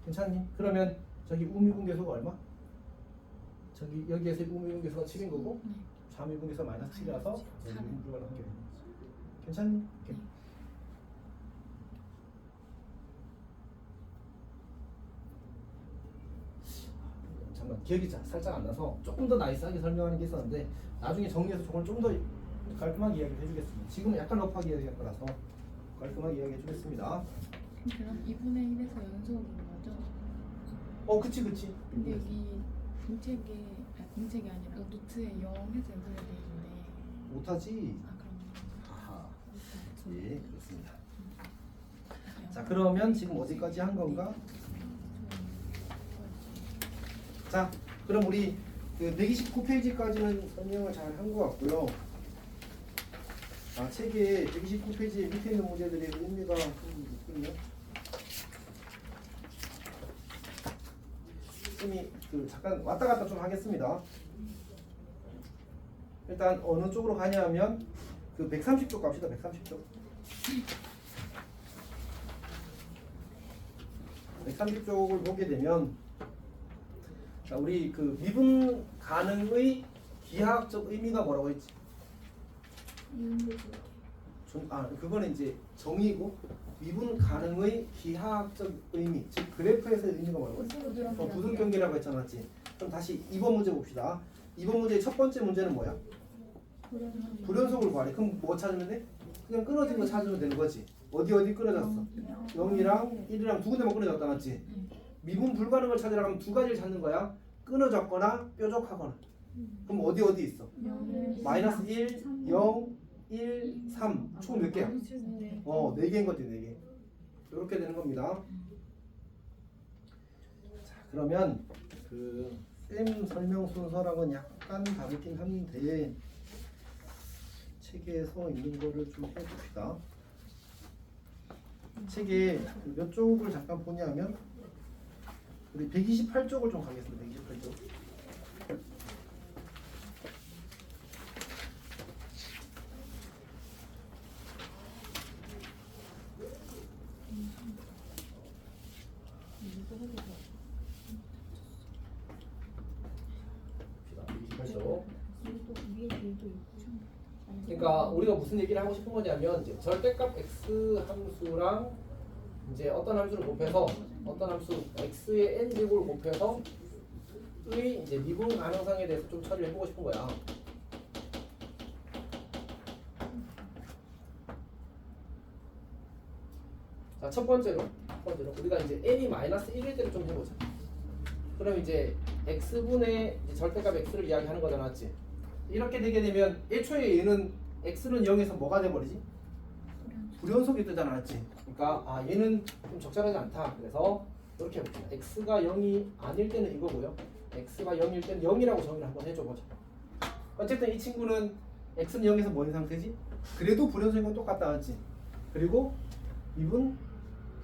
괜찮니? 그러면 저기 우미분계수가 얼마? 저기 여기에서 우미분계수가 7인 거고 좌미분계수가 마이너스 7이라서 미분불가능 하게 됩니다. 괜찮니? 오케이. 잠깐 기억이 살짝 안 나서 조금 더 나이스하게 설명하는 게 있었는데 나중에 정리해서 저걸 좀 더 깔끔하게 이야기를 해주겠습니다. 지금은 약간 러프하게 이야기할 거라서 깔끔하게 이야기해 주겠습니다. 그럼 2분의 1에서 연속인 거죠? 그치. 근데 여기 공책이 아니라 노트에 0 해서 연속이 돼 있는데 못하지. 아 그럼 아하. 예, 그렇습니다. 자, 그러면 지금 어디까지 한 건가? 자, 그럼 우리 그 129페이지까지는 설명을 잘 한 것 같고요. 책의 129페이지 밑에 있는 문제들의 의미가 좀 있군요. 쌤이 잠깐 왔다 갔다 좀 하겠습니다. 일단 어느 쪽으로 가냐면 130쪽 갑시다. 130쪽. 130쪽을 보게 되면 자, 우리 미분 가능의 기하학적 의미가 뭐라고 했지? 그거는 이제 정의고 미분 가능의 기하학적 의미, 즉 그래프에서의 의미가 뭐라고 했지? 부등 경계라고 했잖아, 맞지? 그럼 다시 2번 문제 봅시다. 2번 문제의 첫 번째 문제는 뭐야? 불연속을 구하래. 그럼 뭐 찾으면 돼? 그냥 끊어진 거 찾으면 되는 거지. 어디 끊어졌어? 0이랑 1이랑 두 군데만 끊어졌다, 맞지? 미분 불가능을 찾으라 하면 두 가지를 찾는 거야. 끊어졌거나 뾰족하거나. 그럼 어디 있어? 마이너스 1, 0, 1, 3. 총 몇 개야? 4개인 거지, 4개. 이렇게 되는 겁니다. 자, 그러면 쌤 설명 순서랑은 약간 다르긴 한데 책에서 있는 거를 좀 해봅시다. 책에 몇 쪽을 잠깐 보냐면 우리 128쪽을 좀 가겠습니다. 128쪽. 그러니까 우리가 무슨 얘기를 하고 싶은 거냐면 이제 절대값 x 함수랑 이제 어떤 함수를 곱해서 어떤 함수 x의 n 제곱을 곱해서 의 이제 미분 가능성에 대해서 좀 처리를 해보고 싶은 거야. 자, 첫 번째로 우리가 이제 n이 마이너스 1일 때를 좀 해보자. 그럼 이제 x분의 이제 절대값 x를 이야기하는 거잖아, 맞지? 이렇게 되게 되면 애초에 얘는 x는 0에서 뭐가 돼버리지? 불연속이 뜨잖아, 맞지? 그러니까 얘는 좀 적절하지 않다. 그래서 이렇게 해볼게요. x가 0이 아닐 때는 이거고요. x가 0일 때는 0이라고 정의를 한번 해줘보자. 어쨌든 이 친구는 x는 0에서 뭐인 상태지? 그래도 불연속인 건 똑같다, 맞지? 그리고 미분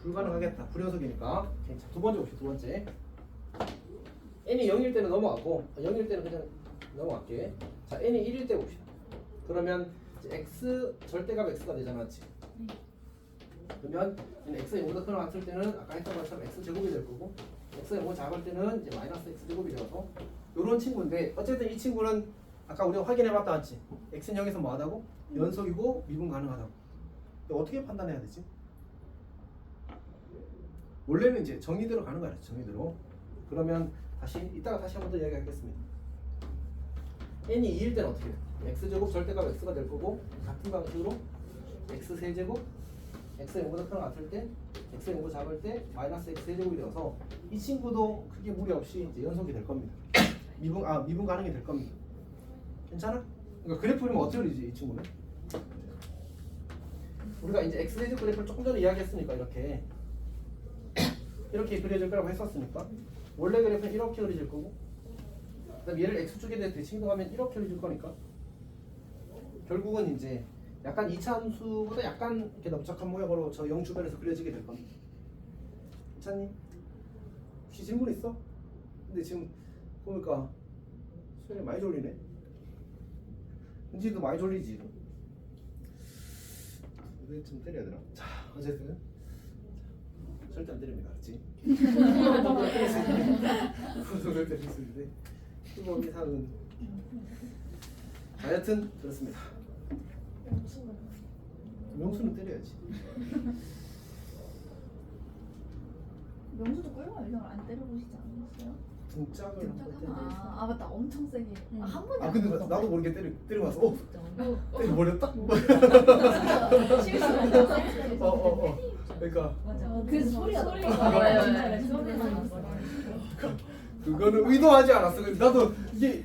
불가능하겠다. 불연속이니까. 자, 두 번째 봅시다. 두 번째. n이 0일 때는 넘어가고 0일 때는 그냥 넘어갈게. 자, n이 1일 때 봅시다. 그러면 이제 x 절대값 x가 되잖아, 맞지? 그러면 x의 0보다 크거나 같을 때는 아까 했던 것처럼 x 제곱이 될 거고 x의 0을 작을 때는 이제 마이너스 x 제곱이 되어서 이런 친구인데 어쨌든 이 친구는 아까 우리가 확인해봤다, 맞지? x는 0에서 뭐하다고? 연속이고 미분 가능하다고. 어떻게 판단해야 되지? 원래는 이제 정의대로 가는 거야, 정의대로. 그러면 이따가 다시 한 번 더 이야기하겠습니다. n이 2일 때는 어떻게 돼? x제곱 절대값 x가 될 거고 같은 방식으로 x 세제곱 x의 0보다 크거나 같을 때 x의 0보다 작을 때 마이너스 x 세제곱이 되어서 이 친구도 크게 무리 없이 이제 연속이 될 겁니다. 미분 가능이 될 겁니다. 괜찮아? 그러니까 그래프 그리면 어떻게 그리지, 이 친구는? 우리가 이제 x 세제곱 그래프를 조금 전에 이야기했으니까 이렇게 그려질 거라고 했었으니까 원래 그래프는 이렇게 그려질 거고 그다음 얘를 x축에 대해 대칭이동하면 이렇게 해줄 거니까 결국은 이제 약간 2차 함수보다 약간 이렇게 넓적한 모양으로 저 0 주변에서 그려지게 될 겁니다. 괜찮니? 혹시 질문 있어? 근데 지금 보니까 수현이 많이 졸리네. 은지도 많이 졸리지. 근데 좀 때려야 되나? 자, 어쨌든 절대 안 때립니다, 알았지? 부속을 때릴 수 있는데 이번 이상은 하여튼 그렇습니다. 명수는 때려야지. 명수도 꿀만 이상을 안 때려보시지 않았어요? 등짝을 한번 때려. 아 맞다 엄청 세게 한 번에 아 근데 나도 모르게 때리고 나서 때려버렸다? 실수로 그러니까 맞아. 그 소리가 그거는 의도하지 않았어. 근데 나도 이게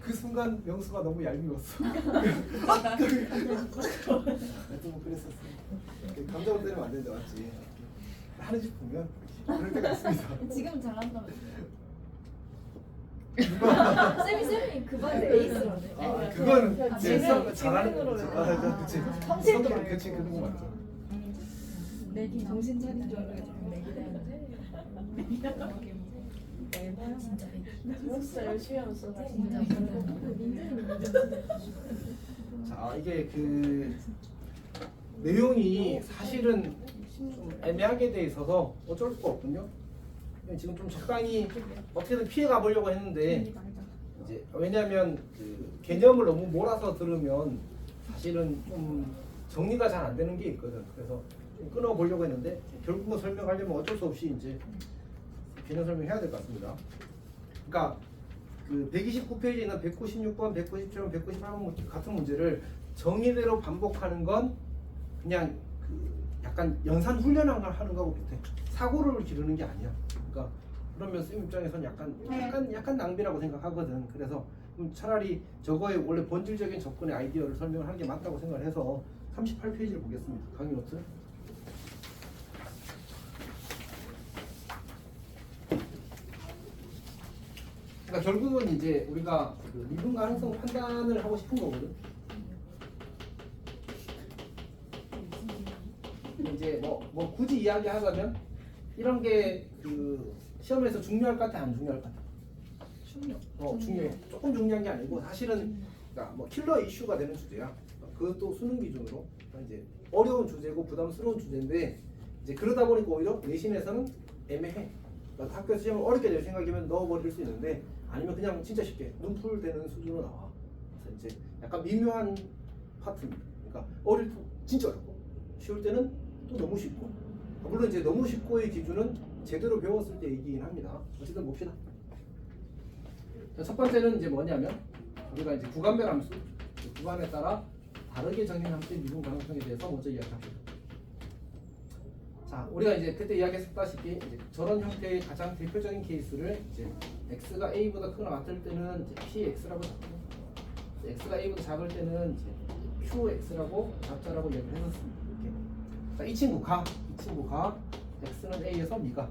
그 순간 명수가 너무 얄미웠어. 하여튼 뭐 그랬었어. 감정을 때리면 안 되는데 맞지? 하는 짓 보면 그럴 때가 있습니다. 지금 잘한다면 쌤이 그 반에 에이스라네. 아 그거는 제 재능, 잘하는 재능으로 거지. 그치. 성실도 성격 그치 그런 거 맞죠. 내기 정신 차린 줄 알고 진짜 진짜 열심히 하면 진짜 자 이게 그 내용이 사실은 좀 애매하게 돼 있어서 어쩔 수가 없군요. 지금 좀 적당히 어떻게든 피해 가보려고 했는데 이제 왜냐하면 그 개념을 너무 몰아서 들으면 사실은 좀 정리가 잘 안 되는 게 있거든. 그래서 좀 끊어보려고 했는데 결국은 설명하려면 어쩔 수 없이 이제 개념 설명해야 될 것 같습니다. 그러니까 그 129페이지에 있는 196번, 197번, 198번 같은 문제를 정의대로 반복하는 건 그냥 그 약간 연산 훈련을 하는 거하고 비슷해. 사고를 기르는 게 아니야. 그러니까 그러면 쌤 입장에서는 약간 낭비라고 생각하거든. 그래서 차라리 저거에 원래 본질적인 접근의 아이디어를 설명을 하는 게 맞다고 생각을 해서 38페이지를 보겠습니다. 강의 노트. 그러니까 결국은 이제 우리가 그 미분 가능성 판단을 하고 싶은 거거든. 이제 뭐 굳이 이야기하자면 이런 게 그 시험에서 중요할 것 같아, 안 중요할 것 같아? 중요해. 조금 중요한 게 아니고 사실은 그러니까 뭐 킬러 이슈가 되는 주제야. 그것도 수능 기준으로 이제 어려운 주제고 부담스러운 주제인데 이제 그러다 보니까 오히려 내신에서는 애매해. 그러니까 학교에서 시험을 어렵게 낼 생각이면 넣어버릴 수 있는데 아니면 그냥 진짜 쉽게 눈풀 되는 수준으로 나와. 그래서 이제 약간 미묘한 파트입니다. 그러니까 어릴 때 진짜 어렵고 쉬울 때는 또 너무 쉽고 물론 이제 너무 쉽고의 기준은 제대로 배웠을 때 얘기긴 합니다. 어쨌든 봅시다. 자, 첫 번째는 이제 뭐냐면 우리가 이제 구간별 함수, 구간에 따라 다르게 정의한 함수의 미분 가능성에 대해서 먼저 이야기합니다. 자, 우리가 이제 그때 이야기했다시피 이제 저런 형태의 가장 대표적인 케이스를 이제 x가 a보다 크거나 같을 때는 이제 px라고 잡고, x가 a보다 작을 때는 이제 qx라고 잡자라고 이야기를 했었습니다. 이렇게. 자, 이 친구가 x는 a에서 미가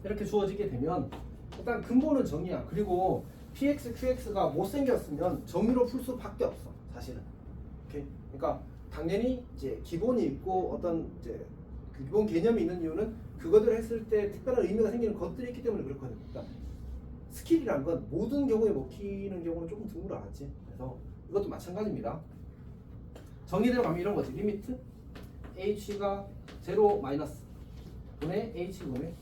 이렇게 주어지게 되면 일단 근본은 정의야. 그리고 px, qx가 못생겼으면 정의로 풀 수밖에 없어. 사실은. 오케이? 그러니까 당연히 이제 기본이 있고 어떤 이제 그 기본 개념이 있는 이유는 그것들을 했을 때 특별한 의미가 생기는 것들이 있기 때문에 그렇거든. 그러니까 스킬이란 건 모든 경우에 먹히는 경우는 조금 드물어 알았지? 그래서 이것도 마찬가지입니다. 정의대로 가면 이런 거지. 리미트 h가 0 마이너스 분의 h분의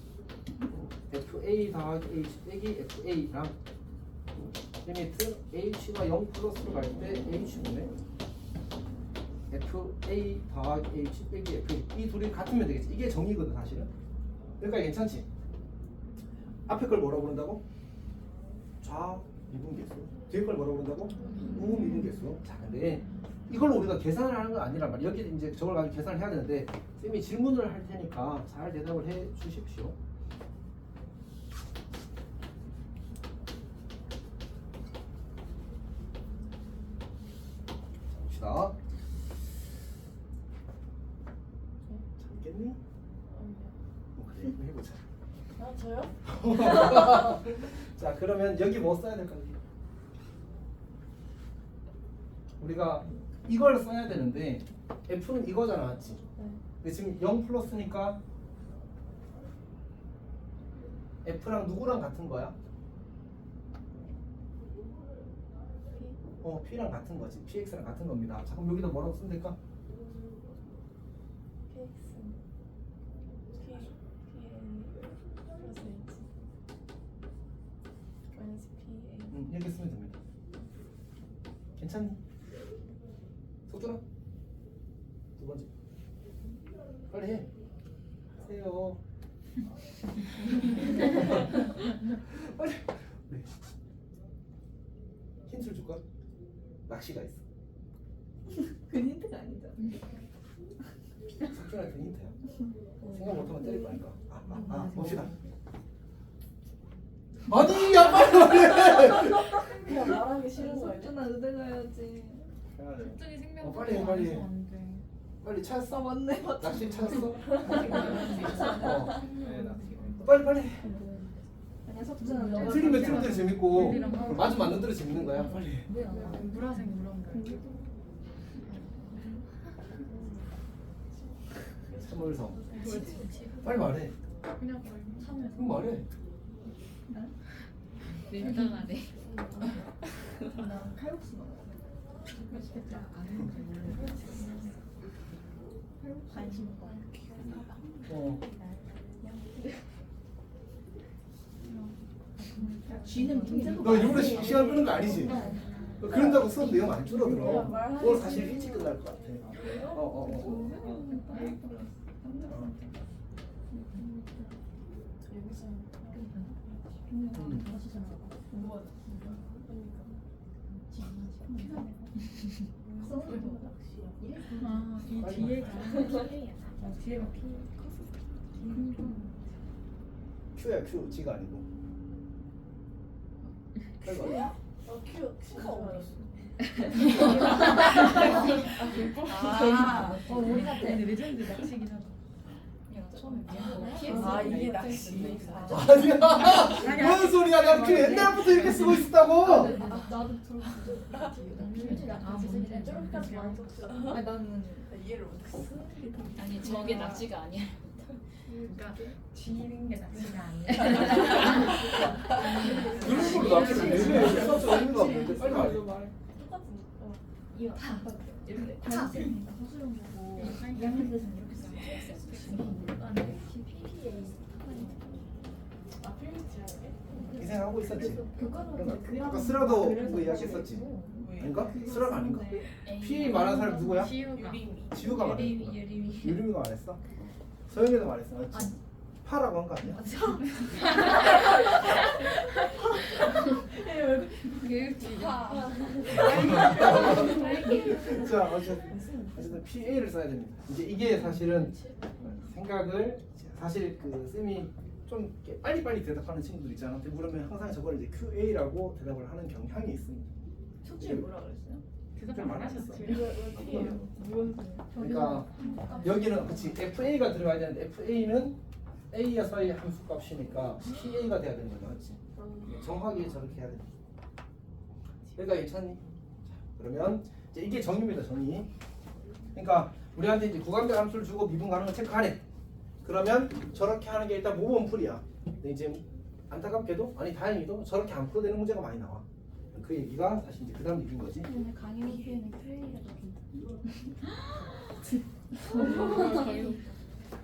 fa 더하기 h 빼기 fa랑 리미트 h가 0 플러스로 갈 때 h분의 fa 더하기 h 빼기 fa 이 둘이 같으면 되겠지. 이게 정의거든 사실은. 그러니까 괜찮지? 앞에 걸 뭐라고 부른다고? 좌 미분계수. 뒤에 걸 뭐라고 부른다고? 우 미분계수. 자 근데 이걸로 우리가 계산을 하는 건 아니란 말이야. 여기 이제 저걸 가지고 계산을 해야 되는데 쌤이 질문을 할 테니까 잘 대답을 해 주십시오. 봅시다. 잘 있겠니? 그래, 한번 해보자. 아 저요? 자 그러면 여기 뭐 써야 될까? 우리가 이걸 써야 되는데 F는 이거잖아, 맞지? 근데 지금 0 플러스니까 F랑 누구랑 같은 거야? P랑 같은 거지. PX랑 같은 겁니다. 자 그럼 여기다 뭐라고 쓰면 될까? 이렇게 쓰면 됩니다. 괜찮니? 속준아? 두 번째. 빨리 해. 하세요. 빨리. 네. 힌트를 줄까? 낚시가 있어. 그 힌트가 아니죠. 속준한테 힌트야. 생각 못하면 때릴 거니까. 봅시다. 아니, 야 빨리 해. 그냥 말하기 싫은 거 알죠? 나 의대 가야지. 갑자기 생명 빨리 해, 빨리 해. 안 돼. 빨리 찾았어? 맞네. 낚시 찾았어? 빨리 빨리. 아니야 석준아 너가 틀리면 틀린 대로 재밌고 우리랑 하고. 맞으면 맞는 대로 재밌는 거야. 빨리. 뭐야? 무라색 무라색. 선물성. 빨리 말해. 그냥 참여. 그럼 말해. 밀당하네. 나 칼국수 먹어. 맛있겠다. 아는지 모르겠어. 관심 없어. 쥐는 민재도 너 일부러 시간 끄는 거 아니지? 너 그런다고 수업 내용 안 줄어들어. 오늘 사실 일찍 끝날 것 같아. 이 뒤에가 뒤에가 피. Q야 Q, G가 아니고. 빨리 말해. 큐가 어딨어? 우리 같아. 근데 레전드 낚시긴 하다. 처음에 아 이게 낚시. 아니야. 무슨 소리야? 나 Q 옛날부터 이렇게 쓰고 있었다고. 나도 저렇게까지 많이 썼어. 아니 나는 이해를 못했어. 아니 저게 낚시가 아니야. 그러니까 쥐는 게 낚시가 아니야. 그런 걸로 낚시를 내내 수업서 의미가 없는데 빨리 말해. 이거 다 이렇게 단순이니까 서술형 보고 2학년 때는 이렇게 쓰고 이 생각하고 있었지. 교과서는 아까 쓰라도 그 이야기했었지. 아닌가? 쓰라가 아닌가? P 말한 사람 누구야? 지우가. 지우가 말했어. 유림이. 유림이가 말했어? 서영이도 말했어. 맞지? 파라고 한 거 아니야? 자 어쨌든 PA를 써야 됩니다. 이제 이게 사실은 생각을 사실 그 쌤이 좀 이렇게 빨리빨리 대답하는 친구들 있잖아. 근데 물으면 항상 저걸 이제 QA라고 대답을 하는 경향이 있습니다. 숙제 뭐라 그랬어요? 대답 안 하셨어. 그러니까 여기는 그렇지 FA가 들어가야 되는데 FA는 A에서의 함수값이니까 PA가 돼야 되는 거죠, 맞지? 정확하게 저렇게 해야 돼. 그러니까 괜찮니? 자, 그러면 이제 이게 정의입니다, 정의. 그러니까 우리한테 이제 구간별 함수를 주고 미분 가능을 체크하래. 그러면 저렇게 하는 게 일단 모범 풀이야. 근데 이제 안타깝게도 아니 다행히도 저렇게 안 풀어되는 문제가 많이 나와. 그 얘기가 사실 이제 그다음 얘기인 거지. 근데 강의 후기에는 QA가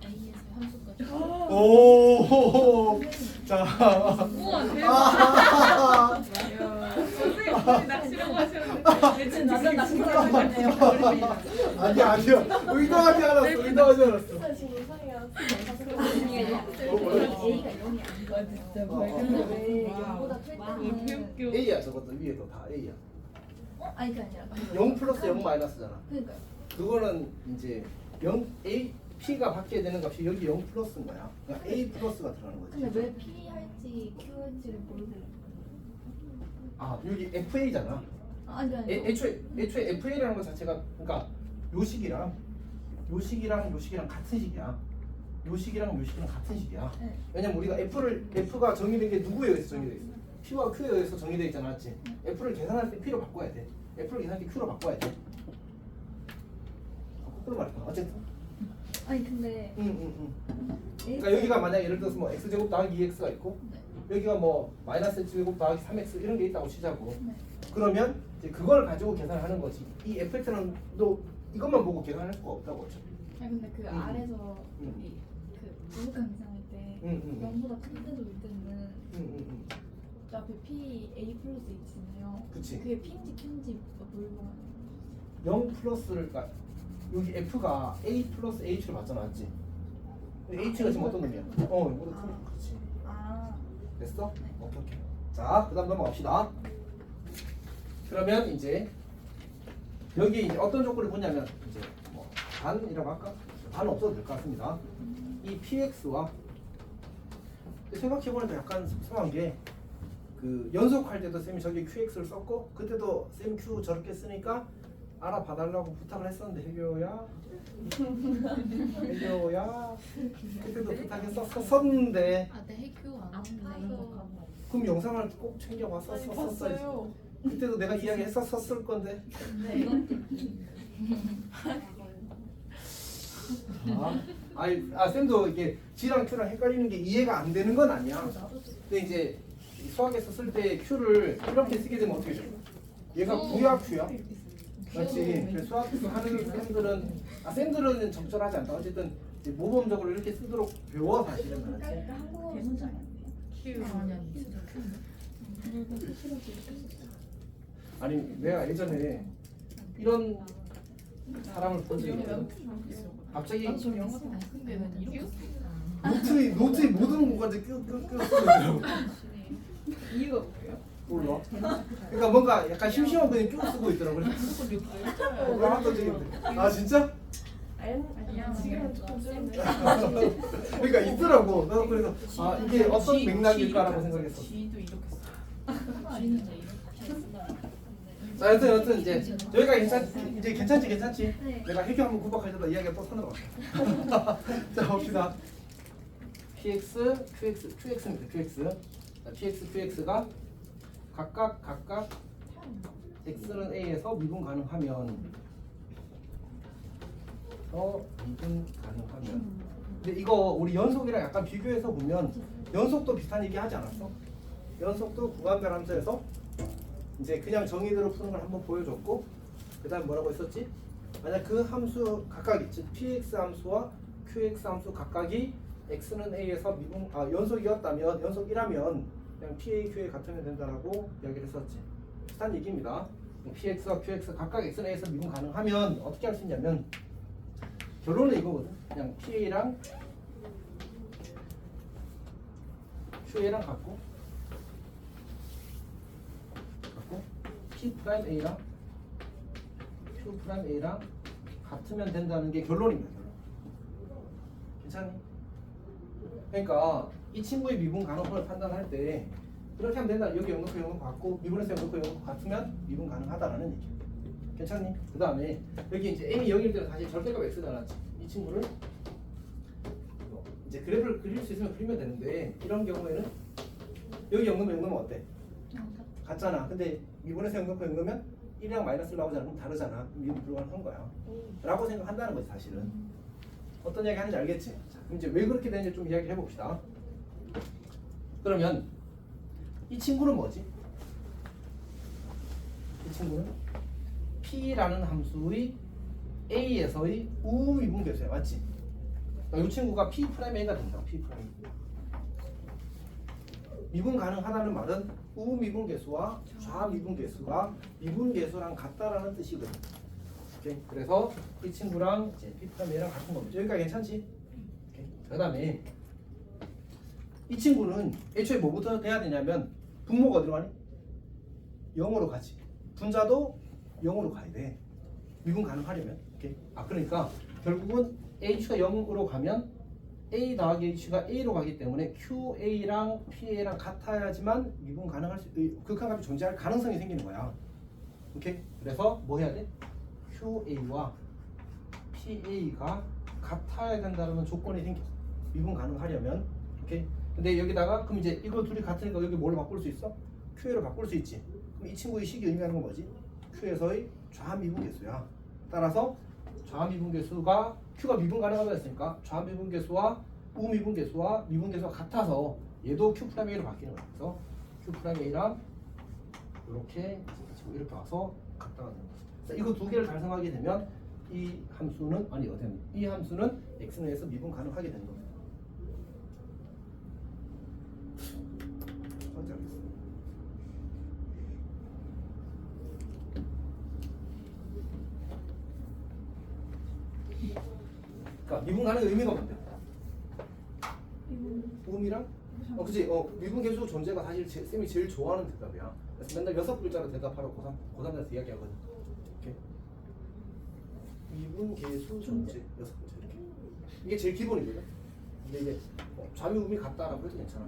A에서 함수까지. 오, 자, 우와 대박. 선생님 낚시라고 하셨는데 지금 나는 낚시라고 했네요. 아니야, 의도하지 않았어, 의도하지 않았어. 지금 이상해요. 뭐야? A가 0이 아니거든요. 진짜 근데 왜 0보다 클 때는 개웃겨. A야, 저것도 위에도 다 A야. 아니 그게 아니라 0 플러스 0 마이너스잖아. 그러니까요. 그거는 이제 0 A P가 받게 되는 값이 여기 0 플러스인 거야. 그러니까 A 플러스가 들어가는 거지. 근데 왜 P 할지 Q 할지를 모르고 아, 여기 FA잖아. 아니 애초에 FA라는 것 자체가 그러니까 요식이랑 같은 식이야. 요 식이랑 요 식이랑 같은 식이야. 네. 왜냐면 우리가 F가 정의된 게 누구에 의해서 정의돼 있어? P와 Q에 의해서 정의돼 있잖아, 맞지? F를 계산할 때 P로 바꿔야 돼. F를 계산할 때 Q로 바꿔야 돼. 거꾸로 말했구나. 어쨌든. 아니 근데 그러니까 여기가 만약 예를 들어서 뭐 x제곱 더하기 2x가 있고 네. 여기가 뭐 마이너스 x제곱 더하기 3x 이런 게 있다고 치자고. 네. 그러면 이제 그걸 가지고 계산하는 거지. 이 fx는 또 이것만 보고 계산할 수가 없다고 어차피. 아니 근데 그 아래서 음. 우리 그 무극한 계산할 때 음. 0보다 큰 데도 올 때는 저 앞에 p a 플러스 h잖아요. 그치. 그게 p인지 q인지 뭘 보는 0 플러스를 그러니까 여기 f가 a 플러스 h로 맞잖아, 맞지? h가 지금 어떤 놈이야? 이거보다 큰. 그렇지. 아 됐어? 네. 오케이. 자, 그다음 넘어갑시다. 그러면 이제 여기 이제 어떤 조건을 보냐면 이제 뭐 반이라고 할까? 반은 없어도 될 것 같습니다. 이 px와 생각해보니까 약간 섭섭한 게 그 연속할 때도 쌤이 저기 qx를 썼고 그때도 쌤 q 저렇게 쓰니까 알아봐달라고 부탁을 했었는데 해교야 그때도 부탁했었는데 아, 내 해교 안 아파서 하는데. 그럼 영상을 꼭 챙겨봤었어야지. 그때도 내가 이야기했었을 건데. 쌤도 이게 G랑 Q랑 헷갈리는 게 이해가 안 되는 건 아니야. 근데 이제 수학에서 쓸 때 Q를 이렇게 쓰게 되면 어떻게 돼? 얘가 V야 Q야? 맞지? 그래서 수학에서 하는 쌤들은 적절하지 않다. 어쨌든 이제 모범적으로 이렇게 쓰도록 배워 사실은. 그러니까 알았지? 한국어 대문자 쓰잖아요. 큐 그냥 그리고 뜻으로 이렇게 썼어요. 아니 내가 예전에 이런 사람을 본 적이 있거든. 갑자기 근데 난 이렇게 노트의 모든 공간에 끼워 쓰더라고. 이유가 뭐예요? 몰라. 그러니까 뭔가 약간 심심한 그냥 끼워 쓰고 있더라고. 그래서 그거 한번 적이 있는데. 아 진짜? 아니야 지금은 조금 좀 그러니까 있더라고. 나도 그래서 아 이게 어떤 맥락일까라고 생각했어. G도 이렇게 써. G는 이렇게 쓴다. 자, 여튼 이제 여기가 괜찮지? 네. 내가 해교 한번 구박하려다 이야기가 또 산으로 갔다. 자, 봅시다. px, qx입니다. qx. 자, px, qx가 각각 x는 a에서 미분 가능하면 미분 가능하면. 근데 이거 우리 연속이랑 약간 비교해서 보면 연속도 비슷한 얘기 하지 않았어? 연속도 구간별 함수에서 이제 그냥 정의대로 푸는 걸 한번 보여줬고 그 다음 뭐라고 했었지? 만약 그 함수 각각이 즉 px 함수와 qx 함수 각각이 x는 a에서 연속이었다면 연속이라면 그냥 pa, q에 같으면 된다라고 이야기를 했었지. 비슷한 얘기입니다. px와 qx 각각 x는 a에서 미분 가능하면 어떻게 할 수 있냐면 결론은 이거거든. 그냥 pa랑 qa랑 같고 P'A랑 Q'A랑 같으면 된다는 게 결론입니다. 결론. 괜찮니? 그러니까 이 친구의 미분 가능성을 판단할 때 이렇게 하면 된다. 여기 영놓고 같고 미분에서 영놓고 같으면 미분 가능하다라는 얘기. 괜찮니? 그 다음에 여기 이제 A 0일 때는 사실 절대값 X잖아. 이 친구를 이제 그래프를 그릴 수 있으면 그리면 되는데 이런 경우에는 여기 0넣으면 어때? 같잖아. 근데 미분에서 0 넣고 0 넣으면 1이랑 마이너스를 나오잖아. 그럼 다르잖아. 미분 불가능한 거야. 라고 생각한다는 거지 사실은. 어떤 이야기 하는지 알겠지? 자, 그럼 이제 왜 그렇게 되는지 좀 이야기를 해봅시다. 그러면 이 친구는 뭐지? 이 친구는 P라는 함수의 A에서의 우미분계수야. 맞지? 이 친구가 P'A가 된다. P'A. 미분 가능하다는 말은 우미분계수와 좌미분계수가 미분계수랑 같다라는 뜻이거든. 오케이? 그래서 이 친구랑 이제 P'A랑 같은 겁니다. 여기까지 괜찮지? 그 다음에 이 친구는 애초에 뭐부터 돼야 되냐면 분모가 어디로 가니? 0으로 가지. 분자도 0으로 가야 돼. 미분 가능하려면. 오케이? 그러니까 결국은 h가 0으로 가면 a 더하기 h가 a로 가기 때문에 qa랑 pa랑 같아야지만 미분 가능할 수, 극한값이 존재할 가능성이 생기는 거야. 오케이? 그래서 뭐 해야 돼? qa와 pa가 같아야 된다는 조건이 생겨. 미분 가능하려면. 오케이. 근데 여기다가 그럼 이제 이거 둘이 같으니까 여기 뭘로 바꿀 수 있어? Q로 바꿀 수 있지. 그럼 이 친구의 식이 의미하는 건 뭐지? Q에서의 좌미분계수야. 따라서 좌미분계수가 Q가 미분 가능하다 했으니까 좌미분계수와 우미분계수와 미분계수가 같아서 얘도 Q'A로 바뀌는 거야. 그래서 Q'A랑 이렇게 와서 같다가 되는 거야. 이거 두 개를 달성하게 되면 이 함수는 이 함수는 x 내에서 미분 가능하게 되는 겁니다. 뭔지 알겠어? 그러니까 미분 가능 의미가 뭔데? 우음이랑 그치 미분 계수 존재가 사실 쌤이 제일 좋아하는 대답이야. 그래서 맨날 6글자로 대답하라고 고3한테 이야기하거든. 이렇게 미분 계수 존재 6글자 이렇게 이게 제일 기본이거든. 근데 이제 좌미우음이 같다라고 해도 괜찮아.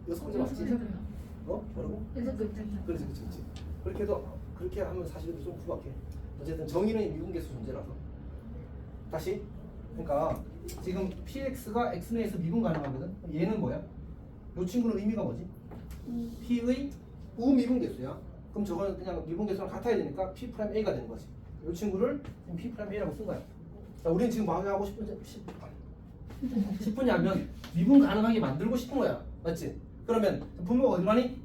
6글자 맞지? 뭐라고? 그렇지. 그렇게 해도 그렇게 하면 사실은 좀 후박해. 어쨌든 정의는 미분 계수 존재라서. 다시 그러니까 지금 px가 x 내에서 미분 가능하거든. 얘는 뭐야? 이 친구는 의미가 뭐지? p의 우미분계수야. 그럼 저거는 그냥 미분계수랑 같아야 되니까 p'a가 되는 거지. 이 친구를 p'a라고 쓴 거야. 자, 우리는 지금 뭐 하고 싶으냐면 미분 가능하게 만들고 싶은 거야. 맞지? 그러면 분모가 어디 가니?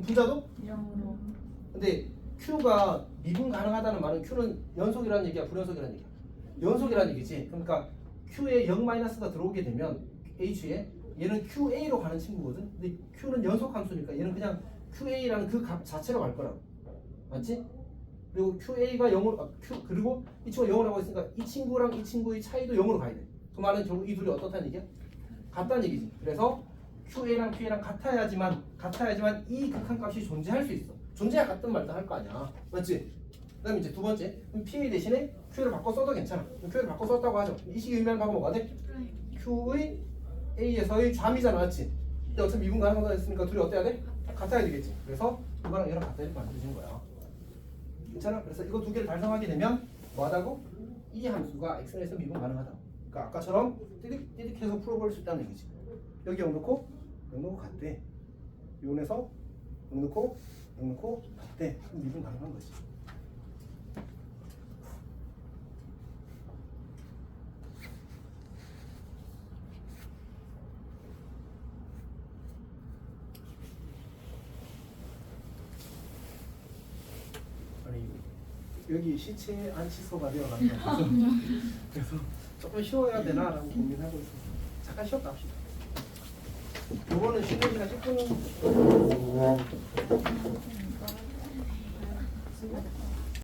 분자도? 0으로. 근데 Q가 미분 가능하다는 말은 Q는 연속이라는 얘기야, 불연속이라는 얘기야? 연속이라는 얘기지. 그러니까 Q에 0-가 들어오게 되면 H에 얘는 QA로 가는 친구거든. 근데 Q는 연속 함수니까 얘는 그냥 QA라는 그 값 자체로 갈 거라고. 맞지? 그리고 QA가 0으로 그리고 이 친구가 0으로 하고 있으니까 이 친구랑 이 친구의 차이도 0으로 가야 돼. 그 말은 결국 이 둘이 어떻다는 얘기야? 같다는 얘기지. 그래서 QA랑 QA랑 같아야지만 이 극한값이 존재할 수 있어. 존재야 같든 말든 할 거 아니야. 맞지? 그 다음에 이제 두 번째, PA 대신에 Q를 바꿔 써도 괜찮아. Q를 바꿔 썼다고 하죠. 이 식이 의미하는 바가 뭐가 돼? Q의 A에서의 좌미잖아. 맞지? 근데 어차피 미분 가능하다 했으니까 둘이 어때야 돼? 같아야 되겠지. 그래서 이거랑 얘랑 같다 이렇게 만들어지는 거야. 괜찮아? 그래서 이거 두 개를 달성하게 되면 뭐하다고? 이 함수가 X에서 미분 가능하다. 그러니까 아까처럼 띠릭해서 풀어볼 수 있다는 얘기지. 여기 0 넣고 같대. 요원에서 0 넣고 같대. 그럼 미분 가능한 거지. 아니 여기 시체 안치소가 되어가는 거 같아서 그래서 조금 쉬어야 되나라고 고민하고 있어서 잠깐 쉬었다 합시다. 요거는 쉬는 시간 10분